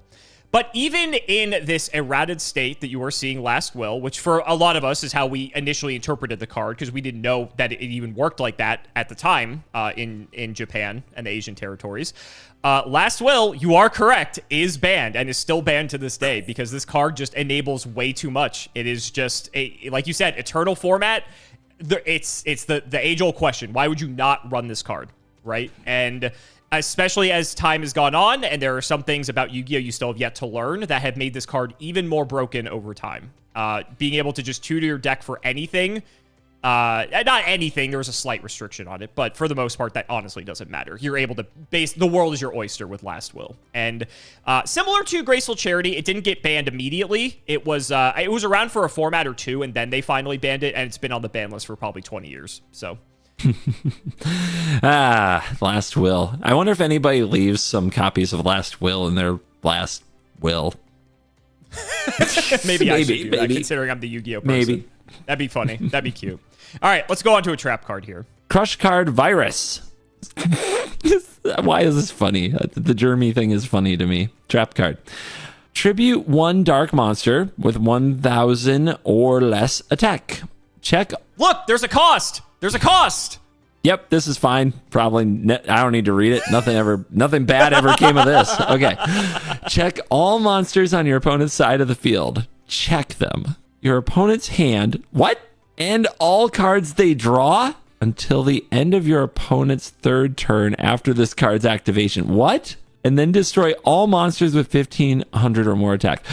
But even in this errated state that you are seeing Last Will, which for a lot of us is how we initially interpreted the card, because we didn't know that it even worked like that at the time in Japan and the Asian territories. Last Will, you are correct, is banned and is still banned to this day because this card just enables way too much. It is just, like you said, eternal format. It's the age-old question. Why would you not run this card, right? And especially as time has gone on, and there are some things about Yu-Gi-Oh! You still have yet to learn that have made this card even more broken over time. Being able to just tutor your deck for anything, not anything, there's a slight restriction on it, but for the most part, that honestly doesn't matter. You're able to base, the world is your oyster with Last Will. And similar to Graceful Charity, it didn't get banned immediately. It was around for a format or two, and then they finally banned it, and it's been on the ban list for probably 20 years, so... Last Will. I wonder if anybody leaves some copies of Last Will in their Last Will. Maybe I should do that, considering I'm the Yu-Gi-Oh! person. Maybe. That'd be funny. That'd be cute. All right, let's go on to a trap card here. Crush card Virus. Why is this funny? The Jeremy thing is funny to me. Trap card. Tribute one dark monster with 1,000 or less attack. Check. Look, there's a cost. There's a cost. Yep, this is fine. Probably, I don't need to read it. Nothing bad ever came of this. Okay. Check all monsters on your opponent's side of the field. Check them. Your opponent's hand. What? And all cards they draw until the end of your opponent's third turn after this card's activation. What? And then destroy all monsters with 1,500 or more attack.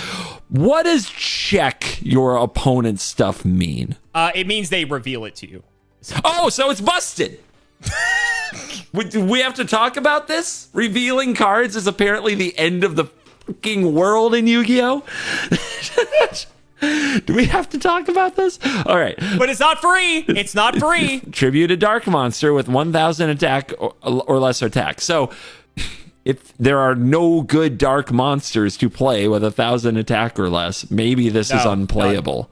What does check your opponent's stuff mean? It means they reveal it to you. Oh, so it's busted. We have to talk about this? Revealing cards is apparently the end of the fucking world in Yu-Gi-Oh! Do we have to talk about this? All right. But it's not free. It's not free. Tribute a dark monster with 1,000 attack or less attack. So if there are no good dark monsters to play with 1,000 attack or less, maybe this is unplayable.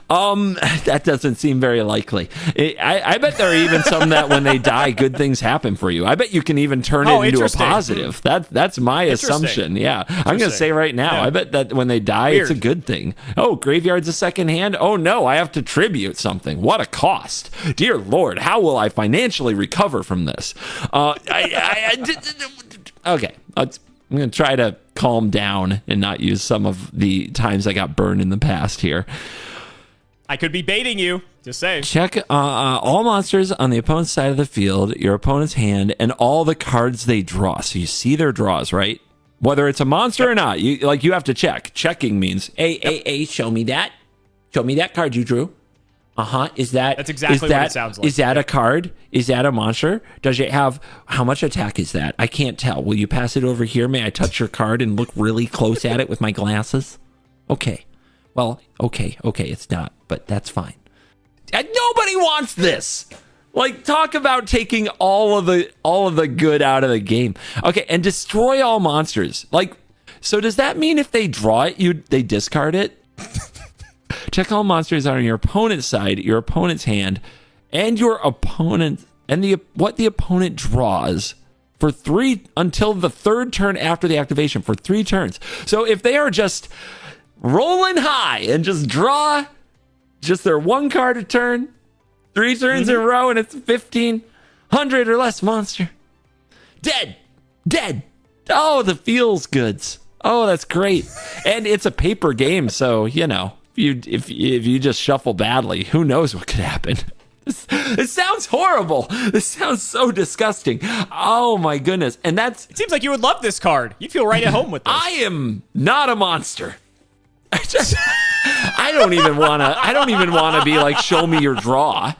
That doesn't seem very likely. I bet there are even some that when they die, good things happen for you. I bet you can even turn it into a positive. That's my assumption. Yeah, I'm gonna say right now, I bet that when they die, it's a good thing. Oh, graveyard's a second hand. Oh no, I have to tribute something. What a cost, dear Lord! How will I financially recover from this? Okay, I'm going to try to calm down and not use some of the times I got burned in the past here. I could be baiting you. Just saying. Check all monsters on the opponent's side of the field, your opponent's hand, and all the cards they draw. So you see their draws, right? Whether it's a monster or not, you have to check. Checking means, hey, show me that. Show me that card you drew. That's exactly what it sounds like. Is that a card? Is that a monster? Does it have, how much attack is that? I can't tell. Will you pass it over here? May I touch your card and look really close at it with my glasses? Okay. Well, okay, it's not, but that's fine. And nobody wants this. Like, talk about taking all of the good out of the game. Okay, and destroy all monsters. Like, so does that mean if they draw it, they discard it? Check all monsters on your opponent's side, your opponent's hand, and your opponent and what the opponent draws for 3 until the third turn after the activation for 3 turns. So if they are just rolling high and just draw just their 1 card a turn, 3 turns in a row, and it's 1,500 or less monster. Dead. Oh, the feels goods. Oh, that's great. And it's a paper game, so if you just shuffle badly, who knows what could happen. This sounds horrible. This sounds so disgusting. Oh my goodness. And it seems like you would love this card. You'd feel right at home with this. I am not a monster. I don't even want to be like, show me your draw.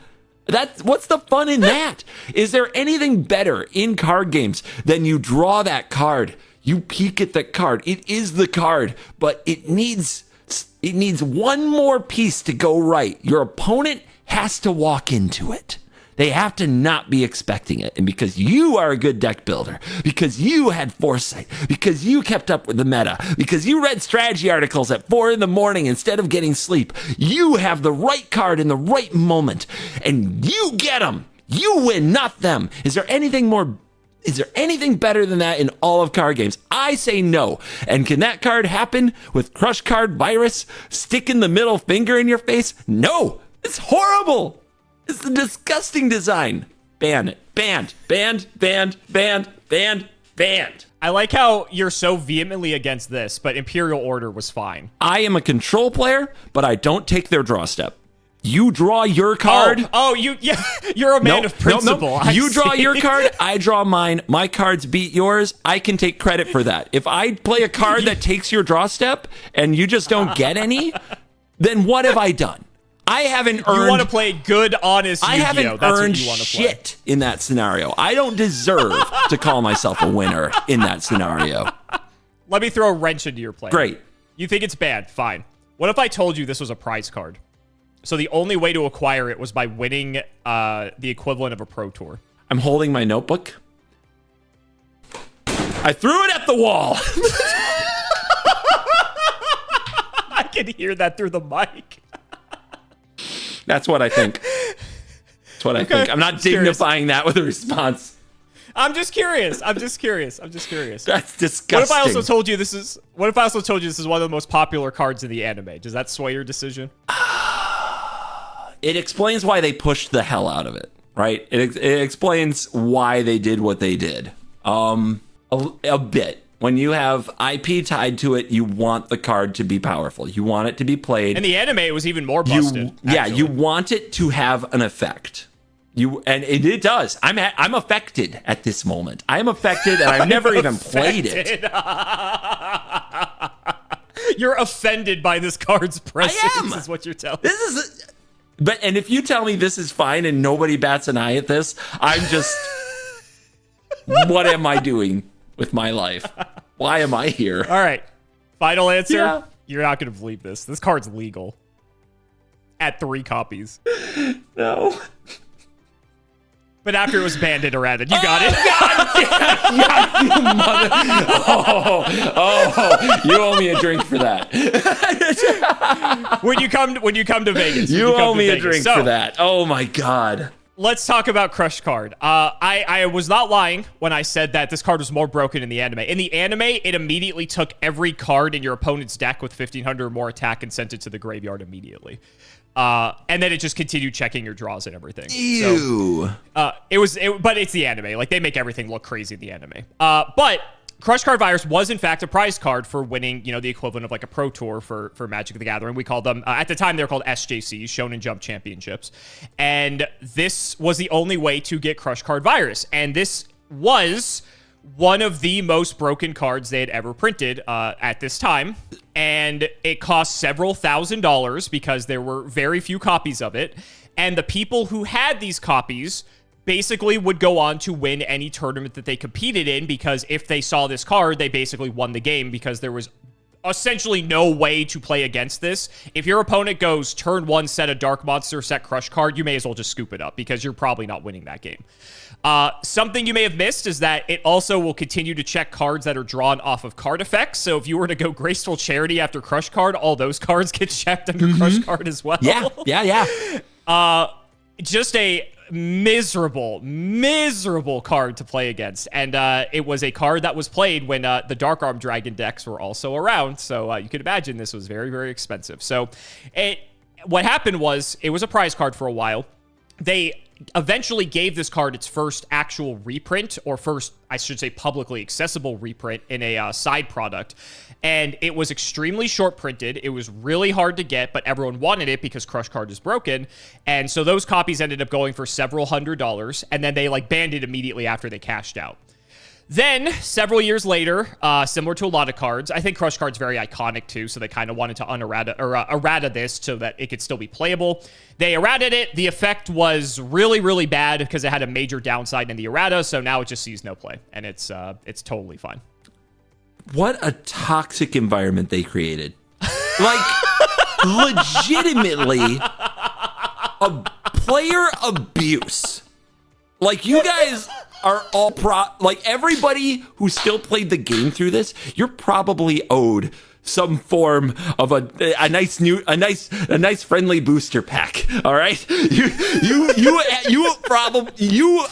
What's the fun in that? Is there anything better in card games than you draw that card, you peek at that card, it is the card, but it needs one more piece to go right. Your opponent has to walk into it. They have to not be expecting it. And because you are a good deck builder, because you had foresight, because you kept up with the meta, because you read strategy articles at 4 a.m. instead of getting sleep, you have the right card in the right moment, and you get them. You win, not them. Is there anything more Is there anything better than that in all of card games? I say no. And can that card happen with Crush Card Virus sticking the middle finger in your face? No. It's horrible. It's a disgusting design. Ban it. Banned. Banned. Banned. Banned. Banned. Banned. I like how you're so vehemently against this, but Imperial Order was fine. I am a control player, but I don't take their draw step. You draw your card. You're a man of principle. Nope. You draw your card, I draw mine. My cards beat yours. I can take credit for that. If I play a card that takes your draw step and you just don't get any, then what have I done? I haven't earned... You want to play good, honest Yu-Gi-Oh! I haven't earned shit in that scenario. I don't deserve to call myself a winner in that scenario. Let me throw a wrench into your plan. Great. You think it's bad? Fine. What if I told you this was a prize card? So the only way to acquire it was by winning the equivalent of a Pro Tour. I'm holding my notebook. I threw it at the wall. I can hear that through the mic. That's what I think. That's what I think. I'm not dignifying that with a response. I'm just curious. I'm just curious. That's disgusting. What if I also told you this is one of the most popular cards in the anime? Does that sway your decision? It explains why they pushed the hell out of it, right? It explains why they did what they did. A bit. When you have IP tied to it, you want the card to be powerful. You want it to be played. In the anime, it was even more busted. You want it to have an effect. And it does. I'm affected at this moment. I'm affected, and I've never even played it. You're offended by this card's presence. I am. Is what you're telling. And if you tell me this is fine and nobody bats an eye at this, I'm just, what am I doing with my life? Why am I here? All right. Final answer. Yeah. You're not going to believe this. This card's legal. At 3 copies. No. But after it was banned in errata, you got it. God, you mother! Oh, you owe me a drink for that. when you come to Vegas, you owe me a drink for that. Oh my God. Let's talk about Crush Card. I was not lying when I said that this card was more broken in the anime. In the anime, it immediately took every card in your opponent's deck with 1,500 or more attack and sent it to the graveyard immediately. And then it just continued checking your draws and everything. Ew. So, but it's the anime. Like, they make everything look crazy in the anime. But Crush Card Virus was, in fact, a prize card for winning, the equivalent of like a Pro Tour for Magic the Gathering. We called them, at the time, they were called SJCs, Shonen Jump Championships. And this was the only way to get Crush Card Virus. And this was one of the most broken cards they had ever printed at this time. And it cost several $1,000s because there were very few copies of it. And the people who had these copies basically would go on to win any tournament that they competed in, because if they saw this card, they basically won the game, because there was essentially no way to play against this. If your opponent goes turn 1, set a Dark Monster, set Crush Card, you may as well just scoop it up, because you're probably not winning that game. Something you may have missed is that it also will continue to check cards that are drawn off of card effects. So if you were to go Graceful Charity after Crush Card, all those cards get checked under Crush Card as well. Yeah. Just a miserable card to play against. And it was a card that was played when the Dark Arm Dragon decks were also around. So you could imagine this was very, very expensive. So what happened was, it was a prize card for a while. They eventually gave this card its first actual reprint, or first, I should say, publicly accessible reprint in a side product. And it was extremely short printed. It was really hard to get, but everyone wanted it because Crush Card is broken. And so those copies ended up going for several $100s, and then they banned it immediately after they cashed out. Then, several years later, similar to a lot of cards, I think Crush Card's very iconic too, so they kind of wanted to errata this so that it could still be playable. They errated it. The effect was really, really bad because it had a major downside in the errata, so now it just sees no play, and it's totally fine. What a toxic environment they created. Legitimately, a player abuse. You guys are all everybody who still played the game through this, you're probably owed some form of a nice friendly booster pack. All right, you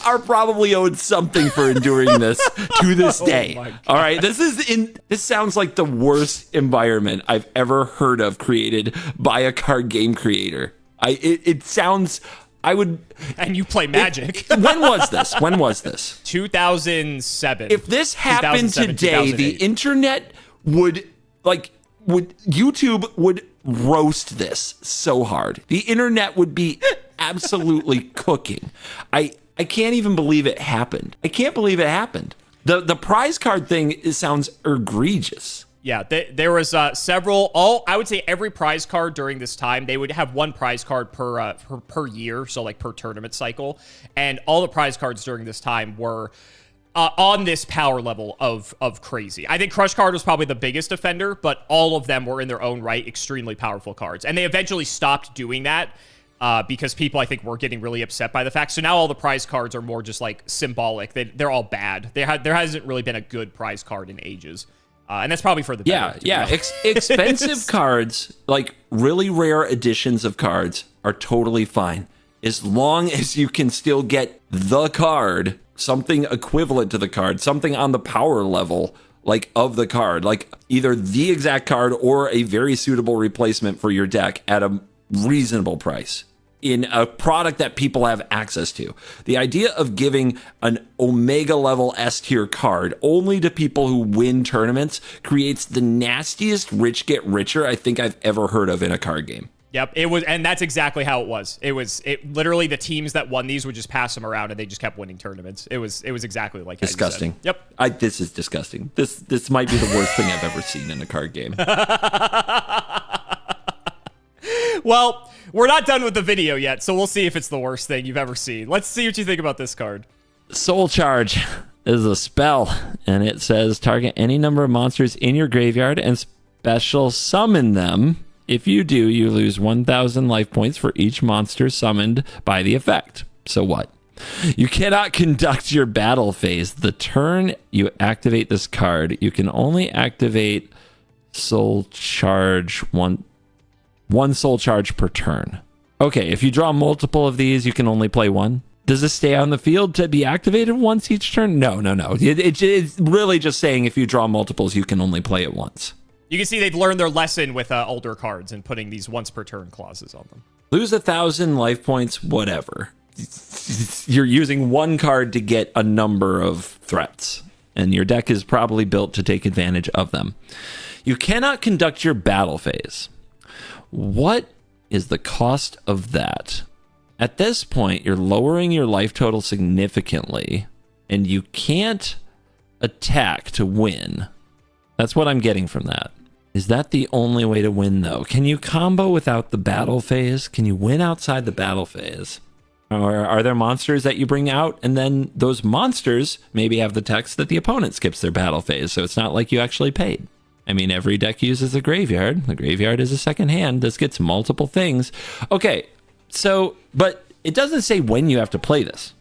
are probably owed something for enduring this to this day. All right, this sounds like the worst environment I've ever heard of created by a card game creator. It sounds. I would. And you play Magic. When was this? 2007. If this happened today, the internet YouTube would roast this so hard. The internet would be absolutely cooking. I can't even believe it happened. I can't believe it happened. The prize card thing sounds egregious. Yeah, there was several. I would say every prize card during this time, they would have one prize card per year, so like per tournament cycle, and all the prize cards during this time were on this power level of crazy. I think Crush Card was probably the biggest offender, but all of them were in their own right extremely powerful cards, and they eventually stopped doing that because people, I think, were getting really upset by the fact. So now all the prize cards are more just like symbolic. They're all bad. There hasn't really been a good prize card in ages. And that's probably for the better. Yeah. Expensive cards, like really rare editions of cards, are totally fine. As long as you can still get the card, something equivalent to the card, something on the power level, like of the card, like either the exact card or a very suitable replacement for your deck at a reasonable price in a product that people have access to. The idea of giving an Omega level S tier card only to people who win tournaments creates the nastiest rich get richer I think I've ever heard of in a card game. Yep, it was, and that's exactly how it was. It literally, the teams that won these would just pass them around, and they just kept winning tournaments. It was exactly like disgusting. Yep. This is disgusting. This might be the worst thing I've ever seen in a card game. Well, we're not done with the video yet, so we'll see if it's the worst thing you've ever seen. Let's see what you think about this card. Soul Charge is a spell, and it says target any number of monsters in your graveyard and special summon them. If you do, you lose 1,000 life points for each monster summoned by the effect. So what? You cannot conduct your battle phase. The turn you activate this card, you can only activate Soul Charge one Soul Charge per turn. Okay, if you draw multiple of these, you can only play one. Does this stay on the field to be activated once each turn? No. It's really just saying if you draw multiples, you can only play it once. You can see they've learned their lesson with older cards and putting these once per turn clauses on them. Lose 1,000 life points, whatever. You're using one card to get a number of threats, and your deck is probably built to take advantage of them. You cannot conduct your battle phase. What is the cost of that? At this point, you're lowering your life total significantly, and you can't attack to win. That's what I'm getting from that. Is that the only way to win, though? Can you combo without the battle phase? Can you win outside the battle phase? Or are there monsters that you bring out, and then those monsters maybe have the text that the opponent skips their battle phase, so it's not like you actually paid? I mean, every deck uses a graveyard. The graveyard is a second hand. This gets multiple things. Okay, so, but it doesn't say when you have to play this.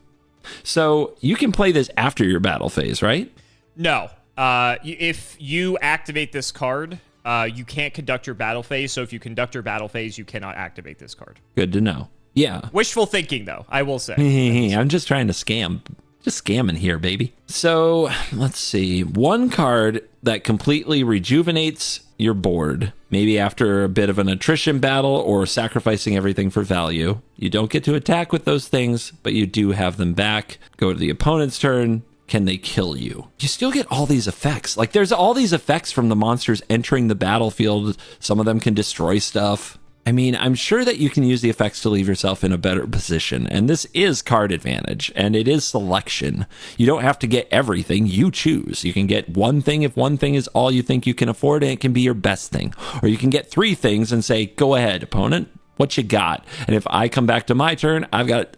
So you can play this after your battle phase, right? No. If you activate this card, you can't conduct your battle phase. So if you conduct your battle phase, you cannot activate this card. Good to know. Yeah. Wishful thinking, though, I will say. I'm just trying to scam. Just scamming here, baby. So let's see. One card that completely rejuvenates your board, maybe after a bit of an attrition battle or sacrificing everything for value. You don't get to attack with those things, but you do have them back. Go to the opponent's turn. Can they kill you? You still get all these effects. Like, there's all these effects from the monsters entering the battlefield. Some of them can destroy stuff. I mean, I'm sure that you can use the effects to leave yourself in a better position. And this is card advantage, and it is selection. You don't have to get everything. You choose. You can get one thing if one thing is all you think you can afford, and it can be your best thing. Or you can get three things and say, go ahead, opponent. What you got? And if I come back to my turn, I've got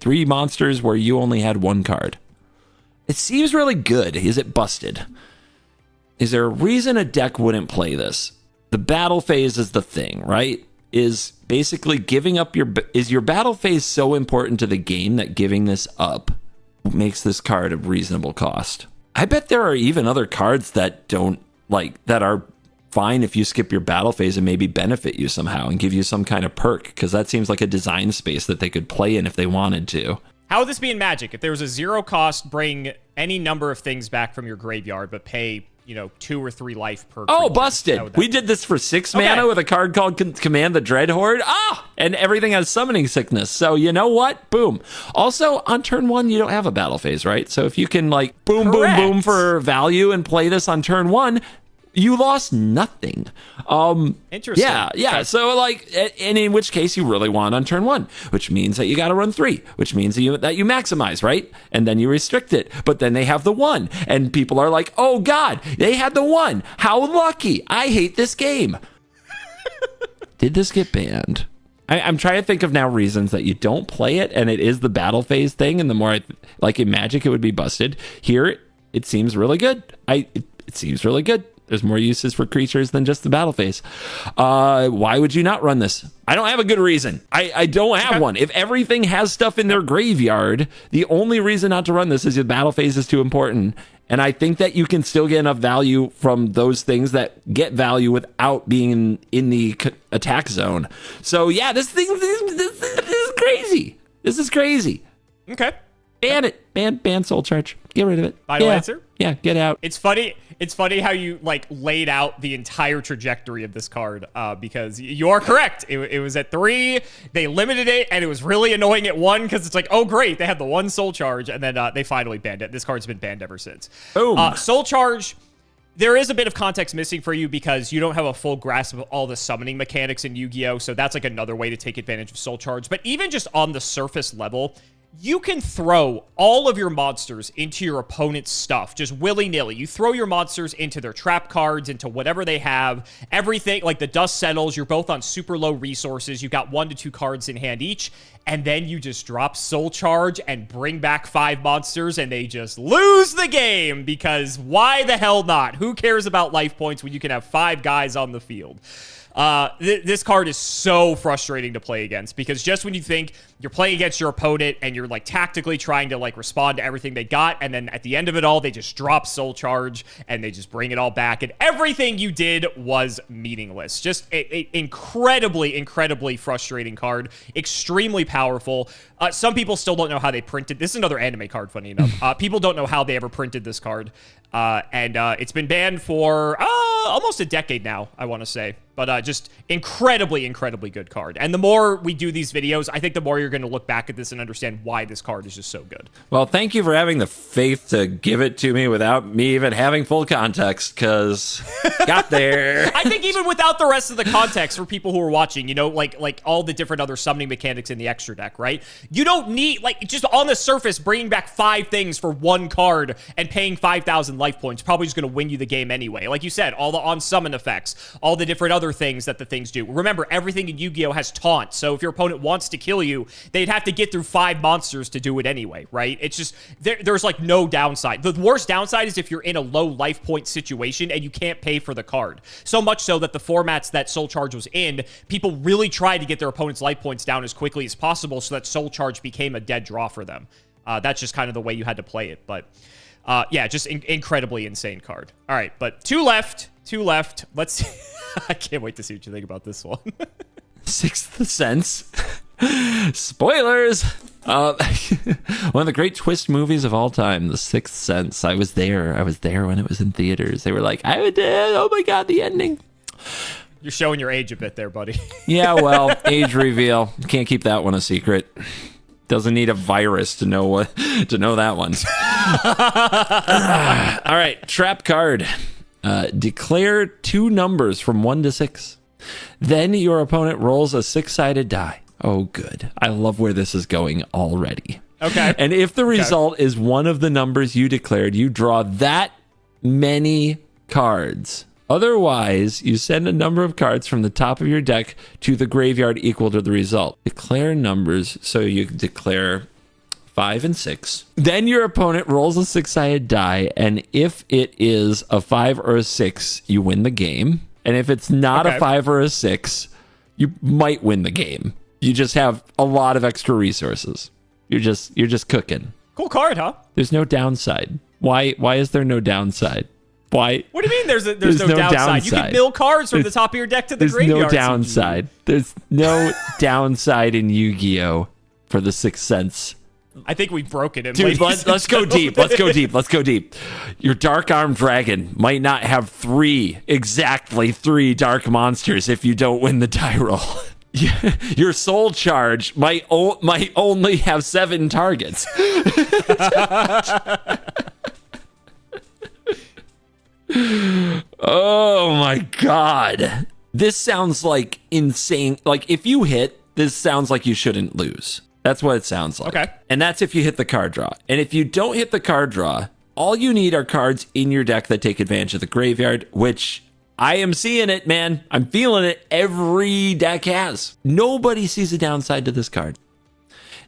three monsters where you only had one card. It seems really good. Is it busted? Is there a reason a deck wouldn't play this? The battle phase is the thing, right? Is basically giving up is your battle phase so important to the game that giving this up makes this card a reasonable cost? I bet there are even other cards that don't that are fine if you skip your battle phase and maybe benefit you somehow and give you some kind of perk, because that seems like a design space that they could play in if they wanted to. How would this be in Magic? If there was a 0 cost, bring any number of things back from your graveyard, but pay, 2 or 3 life per creature. Oh, busted. We did this for 6 mana with a card called Command the Dreadhorde. And everything has summoning sickness. So you know what? Boom. Also, on turn 1, you don't have a battle phase, right? So if you can boom, boom, boom for value and play this on turn 1, you lost nothing. Interesting. Yeah. Okay. So and in which case you really won on turn 1, which means that you got to run 3, which means that you maximize, right? And then you restrict it. But then they have the 1, and people are like, oh God, they had the 1. How lucky! I hate this game. Did this get banned? I'm trying to think of now reasons that you don't play it, and it is the battle phase thing. And the more in Magic, it would be busted. Here, it seems really good. It seems really good. There's more uses for creatures than just the battle phase. Why would you not run this? I don't have a good reason. I don't have one. If everything has stuff in their graveyard, the only reason not to run this is the battle phase is too important. And I think that you can still get enough value from those things that get value without being in the attack zone. So yeah, this is crazy. This is crazy. Okay. Ban it. Ban Soul Charge. Get rid of it. Final answer? Yeah, get out. It's funny how you laid out the entire trajectory of this card, because you are correct. It was at 3, they limited it, and it was really annoying at 1 because it's oh great, they had the 1 Soul Charge, and then they finally banned it. This card's been banned ever since. Boom. Soul Charge, there is a bit of context missing for you because you don't have a full grasp of all the summoning mechanics in Yu-Gi-Oh! So that's another way to take advantage of Soul Charge. But even just on the surface level, you can throw all of your monsters into your opponent's stuff, just willy-nilly. You throw your monsters into their trap cards, into whatever they have, everything, the dust settles, you're both on super low resources, you've got 1 to 2 cards in hand each, and then you just drop Soul Charge and bring back 5 monsters, and they just lose the game, because why the hell not? Who cares about life points when you can have 5 guys on the field? This card is so frustrating to play against, because just when you think you're playing against your opponent and you're tactically trying to respond to everything they got, and then at the end of it all, they just drop Soul Charge and they just bring it all back, and everything you did was meaningless. Just a incredibly frustrating card. Extremely powerful. Some people still don't know how they printed. This is another anime card, funny enough. People don't know how they ever printed this card. And it's been banned for almost a decade now, I want to say. But just incredibly good card. And the more we do these videos, I think the more you're going to look back at this and understand why this card is just so good. Well, thank you for having the faith to give it to me without me even having full context, because got there. I think even without the rest of the context for people who are watching, like all the different other summoning mechanics in the extra deck, right? You don't need, just on the surface, bringing back 5 things for 1 card and paying 5,000 life points probably just going to win you the game anyway. Like you said, all the on-summon effects, all the different other things that the things do. Remember, everything in Yu-Gi-Oh! Has taunt, so if your opponent wants to kill you, they'd have to get through 5 monsters to do it anyway, right? It's just, there's no downside. The worst downside is if you're in a low life point situation and you can't pay for the card. So much so that the formats that Soul Charge was in, people really tried to get their opponent's life points down as quickly as possible so that Soul Charge became a dead draw for them. That's just kind of the way you had to play it, but yeah, just incredibly insane card. All right, but 2 left. Let's see. I can't wait to see what you think about this one. Sixth Sense. Spoilers. One of the great twist movies of all time, The Sixth Sense. I was there when it was in theaters. They were like, oh my God, the ending. You're showing your age a bit there, buddy. Yeah, well, age reveal. Can't keep that one a secret. Doesn't need a virus to know that one. All right, trap card. Declare 2 numbers from 1 to 6. Then your opponent rolls a 6-sided die. Oh, good. I love where this is going already. Okay. And if the result is one of the numbers you declared, you draw that many cards. Otherwise, you send a number of cards from the top of your deck to the graveyard equal to the result. Declare numbers, so you declare 5 and 6. Then your opponent rolls a 6-sided die, and if it is a 5 or a 6, you win the game. And if it's not a 5 or a 6, you might win the game. You just have a lot of extra resources. You're just cooking. Cool card, huh? There's no downside. Why is there no downside? Why? What do you mean there's no downside? You can mill cards from the top of your deck to the graveyard. There's no downside. There's no downside in Yu-Gi-Oh! For the Sixth Sense. I think we broke it. Dude, let's go deep. Let's go deep. Let's go deep. Your Dark Armed Dragon might not have exactly three dark monsters if you don't win the die roll. Your Soul Charge might only have 7 targets. Oh my God. This sounds like insane. Like, if you hit, this sounds like you shouldn't lose. That's what it sounds like. Okay. And that's if you hit the card draw. And if you don't hit the card draw, all you need are cards in your deck that take advantage of the graveyard, which I am seeing it, man. I'm feeling it. Every deck has. Nobody sees a downside to this card.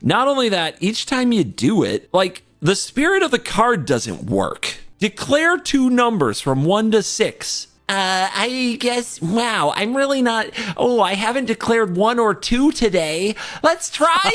Not only that, each time you do it, like, the spirit of the card doesn't work. Declare 2 numbers from 1 to 6. I guess, wow, I'm really not, I haven't declared 1 or 2 today. Let's try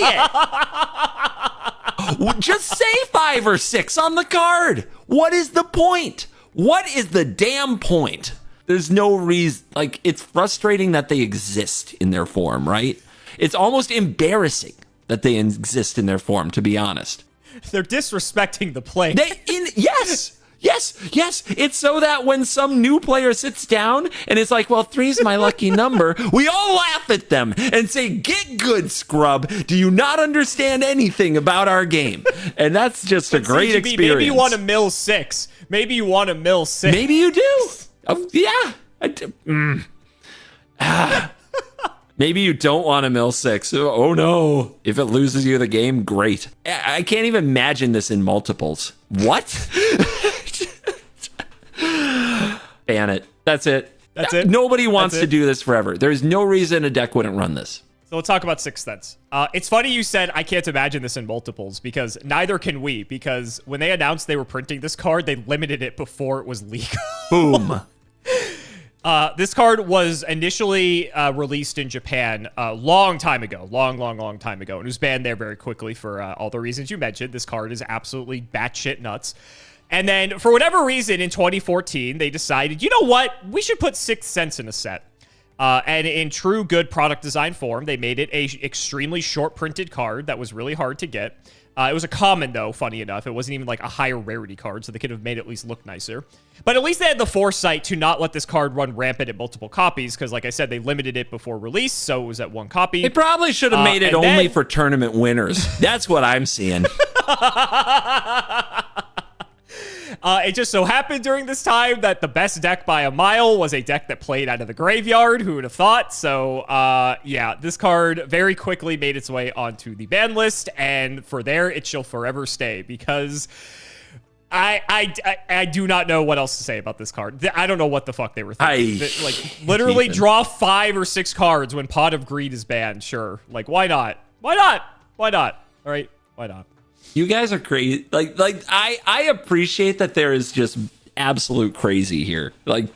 it. Just say 5 or 6 on the card. What is the point? What is the damn point? There's no reason, like, it's frustrating that they exist in their form, right? It's almost embarrassing that they exist in their form, to be honest. They're disrespecting the play. Yes. It's so that when some new player sits down and it's like, well, 3's my lucky number, we all laugh at them and say, get good, scrub. Do you not understand anything about our game? And that's just a great experience. Maybe you want to mill 6. Maybe you do. Oh, yeah. Maybe you don't want to mill 6. Oh, no. If it loses you the game, great. I can't even imagine this in multiples. What? Ban it. That's it. Nobody wants to do this forever. There's no reason a deck wouldn't run this. So let's talk about Sixth Sense. It's funny you said I can't imagine this in multiples, because neither can we, because when they announced they were printing this card, they limited it before it was legal. Boom. This card was initially released in Japan a long time ago. Long time ago. And it was banned there very quickly for all the reasons you mentioned. This card is absolutely batshit nuts. And then, for whatever reason, in 2014, they decided, you know what? We should put Sixth Sense in a set. And in true good product design form, they made it a extremely short printed card that was really hard to get. It was a common, though, funny enough. It wasn't even like a higher rarity card, so they could have made it at least look nicer. But at least they had the foresight to not let this card run rampant at multiple copies, because, like I said, they limited it before release, so it was at 1 copy. They probably should have made it only for tournament winners. That's what I'm seeing. It just so happened during this time that the best deck by a mile was a deck that played out of the graveyard. Who would have thought? So, yeah, this card very quickly made its way onto the ban list, and for there, it shall forever stay, because I do not know what else to say about this card. I don't know what the fuck they were thinking. Like, literally draw 5 or 6 cards when Pot of Greed is banned. Sure. Like, why not? Why not? Why not? All right. Why not? You guys are crazy. Like I appreciate that there is just absolute crazy here. Like,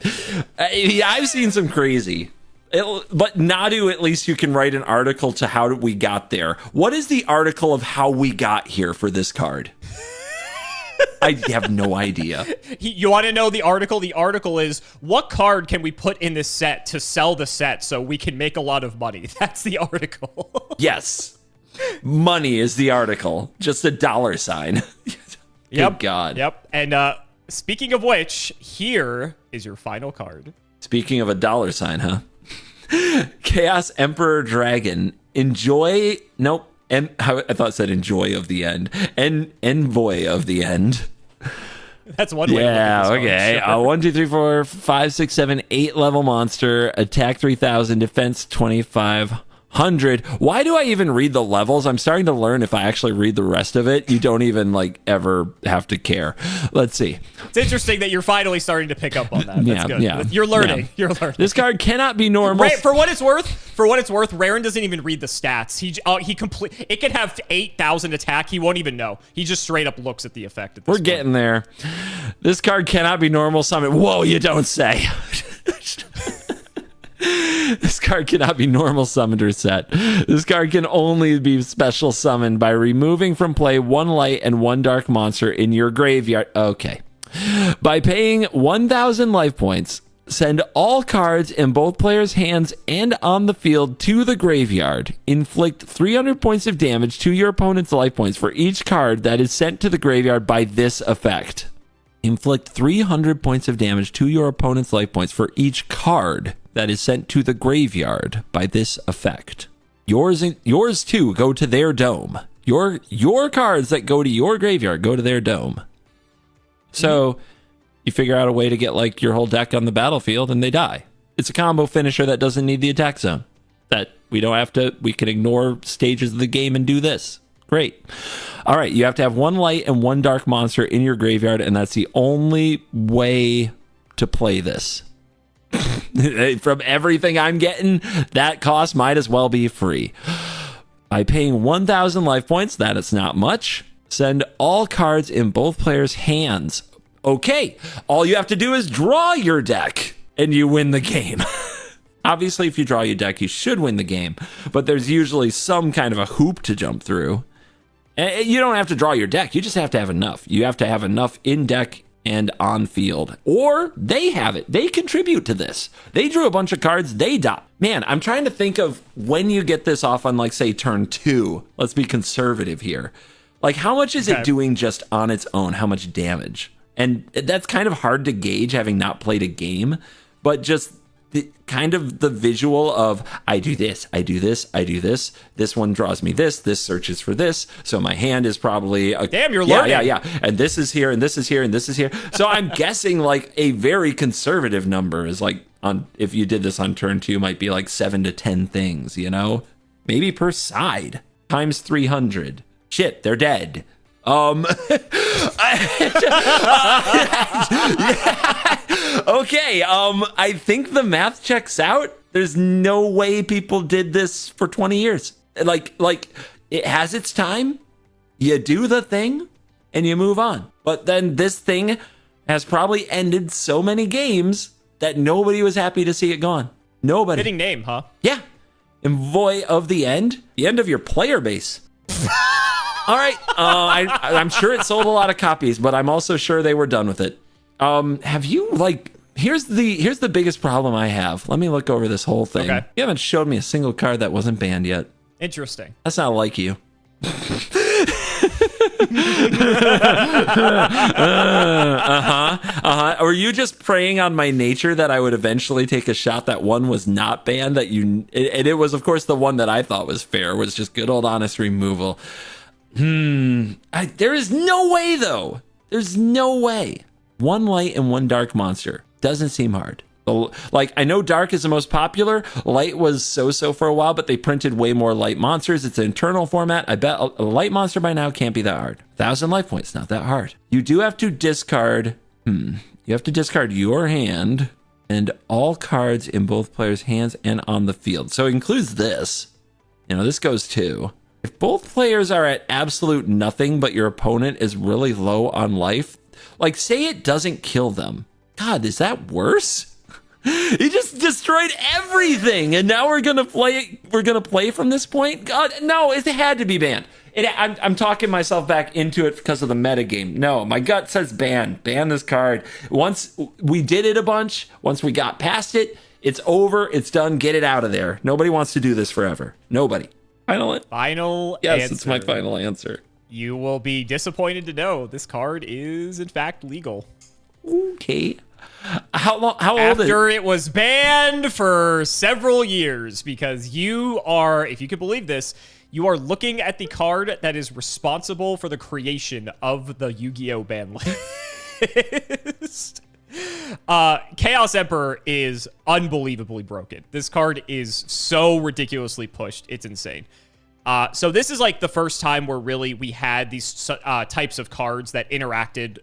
I've seen some crazy. But Nadu, at least you can write an article to how we got there. What is the article of how we got here for this card? I have no idea. You want to know the article? The article is, what card can we put in this set to sell the set so we can make a lot of money? That's the article. Yes. Money is the article. Just a $sign. Good God. Yep. And speaking of which, here is your final card. Speaking of a $sign, huh? Chaos Emperor Dragon. Enjoy. Nope. I thought it said enjoy of the end. Envoy of the end. That's one way. Yeah, okay. Sure. 1, 2, 3, 4, 5, 6, 7, 8 level monster. Attack 3,000. Defense 2,500. Why do I even read the levels? I'm starting to learn if I actually read the rest of it, you don't even like ever have to care. Let's see. It's interesting that you're finally starting to pick up on that. That's good. Yeah. You're learning. Yeah. You're learning. This card cannot be normal. For what it's worth, Raren doesn't even read the stats. It could have 8,000 attack. He won't even know. He just straight up looks at the effect at this point. Getting there. This card cannot be normal summon. Whoa, you don't say. This card cannot be normal summoned or set. This card can only be special summoned by removing from play 1 light and 1 dark monster in your graveyard. Okay. By paying 1,000 life points, send all cards in both players' hands and on the field to the graveyard. Inflict 300 points of damage to your opponent's life points for each card that is sent to the graveyard by this effect. Inflict 300 points of damage to your opponent's life points for each card that is sent to the graveyard by this effect. Yours too go to their dome. Your cards that go to your graveyard go to their dome. So you figure out a way to get like your whole deck on the battlefield and they die. It's a combo finisher that doesn't need the attack zone. That we can ignore stages of the game and do this. Great. All right, you have to have one light and one dark monster in your graveyard, and that's the only way to play this. From everything I'm getting, that cost might as well be free. By paying 1,000 life points, that is not much. Send all cards in both players' hands. Okay, all you have to do is draw your deck, and you win the game. Obviously, if you draw your deck, you should win the game, but there's usually some kind of a hoop to jump through. And you don't have to draw your deck, you just have to have enough. You have to have enough in deck and on field. Or they have it. They contribute to this. They drew a bunch of cards, they die. Man, I'm trying to think of when you get this off on, like, say, turn 2. Let's be conservative here. Like, how much is it doing just on its own? How much damage? And that's kind of hard to gauge having not played a game, but just kind of the visual of, I do this, I do this, I do this. This one draws me this searches for this. So my hand is probably damn, you're learning. Yeah. And this is here, and this is here, and this is here. So I'm guessing like a very conservative number is like if you did this on turn 2, might be like 7 to 10 things, you know, maybe per side times 300. Shit, they're dead. Okay. I think the math checks out. There's no way people did this for 20 years. Like it has its time. You do the thing and you move on. But then this thing has probably ended so many games that nobody was happy to see it gone. Nobody. Fitting name, huh? Yeah. Envoy of the end of your player base. All right, I'm sure it sold a lot of copies, but I'm also sure they were done with it. Have you, like, here's the biggest problem I have. Let me look over this whole thing. Okay. You haven't showed me a single card that wasn't banned yet. Interesting. That's not like you. Were you just preying on my nature that I would eventually take a shot that one was not banned? And it was, of course, the one that I thought was fair, was just good old honest removal. There is no way, though. There's no way. One light and one dark monster. Doesn't seem hard. Like, I know dark is the most popular. Light was so-so for a while, but they printed way more light monsters. It's an internal format. I bet a light monster by now can't be that hard. 1,000 life points, not that hard. You do have to discard... You have to discard your hand and all cards in both players' hands and on the field. So it includes this. You know, this goes too. If both players are at absolute nothing, but your opponent is really low on life, like, say it doesn't kill them. God, is that worse? He just destroyed everything, and now we're gonna play. We're gonna play from this point. God, no, it had to be banned. I'm talking myself back into it because of the metagame. No, my gut says ban this card. Once we did it a bunch, once we got past it, it's over. It's done. Get it out of there. Nobody wants to do this forever. Nobody. Final yes, answer. It's my final answer. You will be disappointed to know this card is, in fact, legal. Okay. How old After it was banned for several years, because you are, if you could believe this, you are looking at the card that is responsible for the creation of the Yu-Gi-Oh! Ban list. Chaos Emperor is unbelievably broken. This card is so ridiculously pushed. It's insane. So this is like the first time where really we had these types of cards that interacted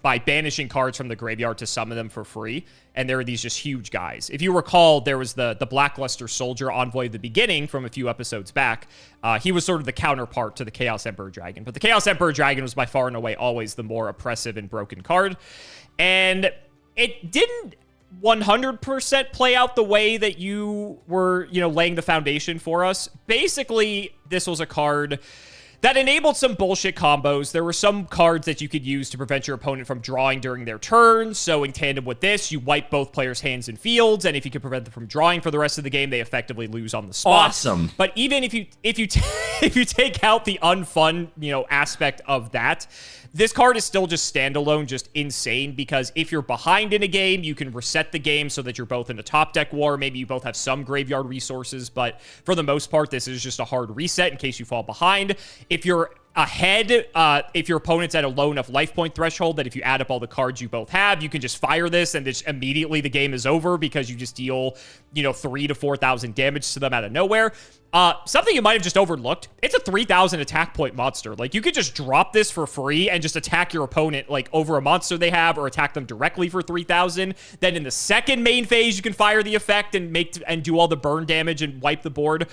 by banishing cards from the graveyard to summon them for free. And there are these just huge guys. If you recall, there was the Blackluster Soldier Envoy at the beginning from a few episodes back. He was sort of the counterpart to the Chaos Emperor Dragon. But the Chaos Emperor Dragon was by far and away always the more oppressive and broken card. And it didn't 100% play out the way that you were, laying the foundation for us. Basically, this was a card that enabled some bullshit combos. There were some cards that you could use to prevent your opponent from drawing during their turn. So in tandem with this, you wipe both players' hands and fields, and if you can prevent them from drawing for the rest of the game, they effectively lose on the spot. Awesome. But even if you if you take out the unfun, aspect of that, this card is still just standalone, just insane, because if you're behind in a game, you can reset the game so that you're both in a top deck war. Maybe you both have some graveyard resources, but for the most part, this is just a hard reset in case you fall behind. If you're ahead, if your opponent's at a low enough life point threshold that if you add up all the cards you both have, you can just fire this and just immediately the game is over because you just deal, 3,000 to 4,000 damage to them out of nowhere. Something you might have just overlooked, it's a 3,000 attack point monster. Like, you could just drop this for free and just attack your opponent, like, over a monster they have, or attack them directly for 3,000. Then in the second main phase, you can fire the effect and do all the burn damage and wipe the board.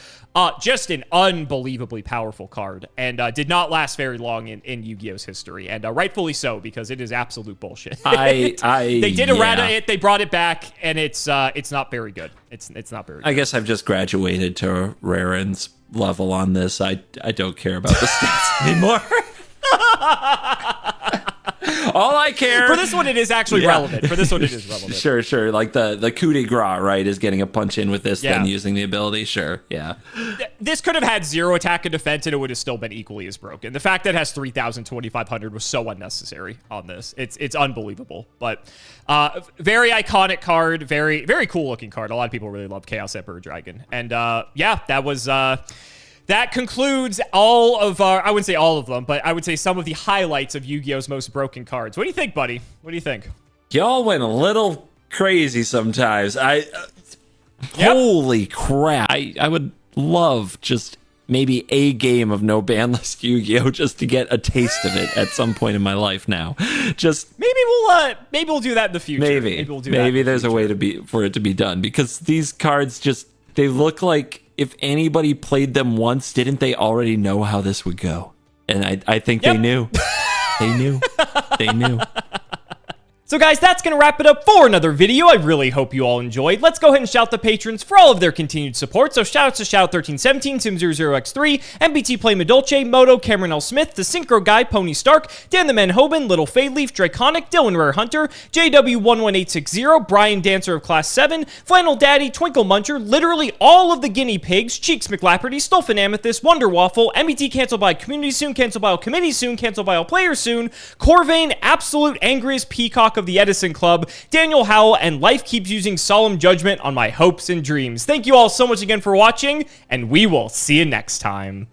Just an unbelievably powerful card, and did not last very long in Yu-Gi-Oh's history, and rightfully so, because it is absolute bullshit. They did errata it, they brought it back, and it's not very good. It's not very good. I guess I've just graduated to Raren's level on this. I don't care about the stats anymore. All I care... For this one, it is actually relevant. For this one, it is relevant. Sure. Like the coup de grace, right, is getting a punch in with this, then using the ability. Sure, yeah. This could have had 0 attack and defense, and it would have still been equally as broken. The fact that it has 3,000, 2,500 was so unnecessary on this. It's unbelievable. But very iconic card, very, very cool-looking card. A lot of people really love Chaos Emperor Dragon. And, that was... That concludes all of our, I wouldn't say all of them, but I would say some of the highlights of Yu-Gi-Oh's most broken cards. What do you think, buddy? What do you think? Y'all went a little crazy sometimes. Holy crap. I would love just maybe a game of no ban list Yu-Gi-Oh just to get a taste of it at some point in my life now. Just maybe we'll do that in the future. Maybe there's a way for it to be done, because these cards they look like, if anybody played them once, didn't they already know how this would go? And I think they knew. They knew. So guys, that's going to wrap it up for another video. I really hope you all enjoyed. Let's go ahead and shout the patrons for all of their continued support. So shoutouts to Shout1317, Sim00x3, MBT Play Medolce, Moto, Cameron L. Smith, The Synchro Guy, Pony Stark, Dan the Man Hoban, Little Fadeleaf, Draconic, Dylan Rare Hunter, JW11860, Brian Dancer of Class 7, Flannel Daddy, Twinkle Muncher, literally all of the guinea pigs, Cheeks McLapperty, Stolfin Amethyst, Wonder Waffle, MBT canceled by community soon, canceled by all committee soon, canceled by all players soon, Corvain, Absolute Angriest Peacock of the Edison Club, Daniel Howell, and life keeps using solemn judgment on my hopes and dreams. Thank you all so much again for watching, and we will see you next time.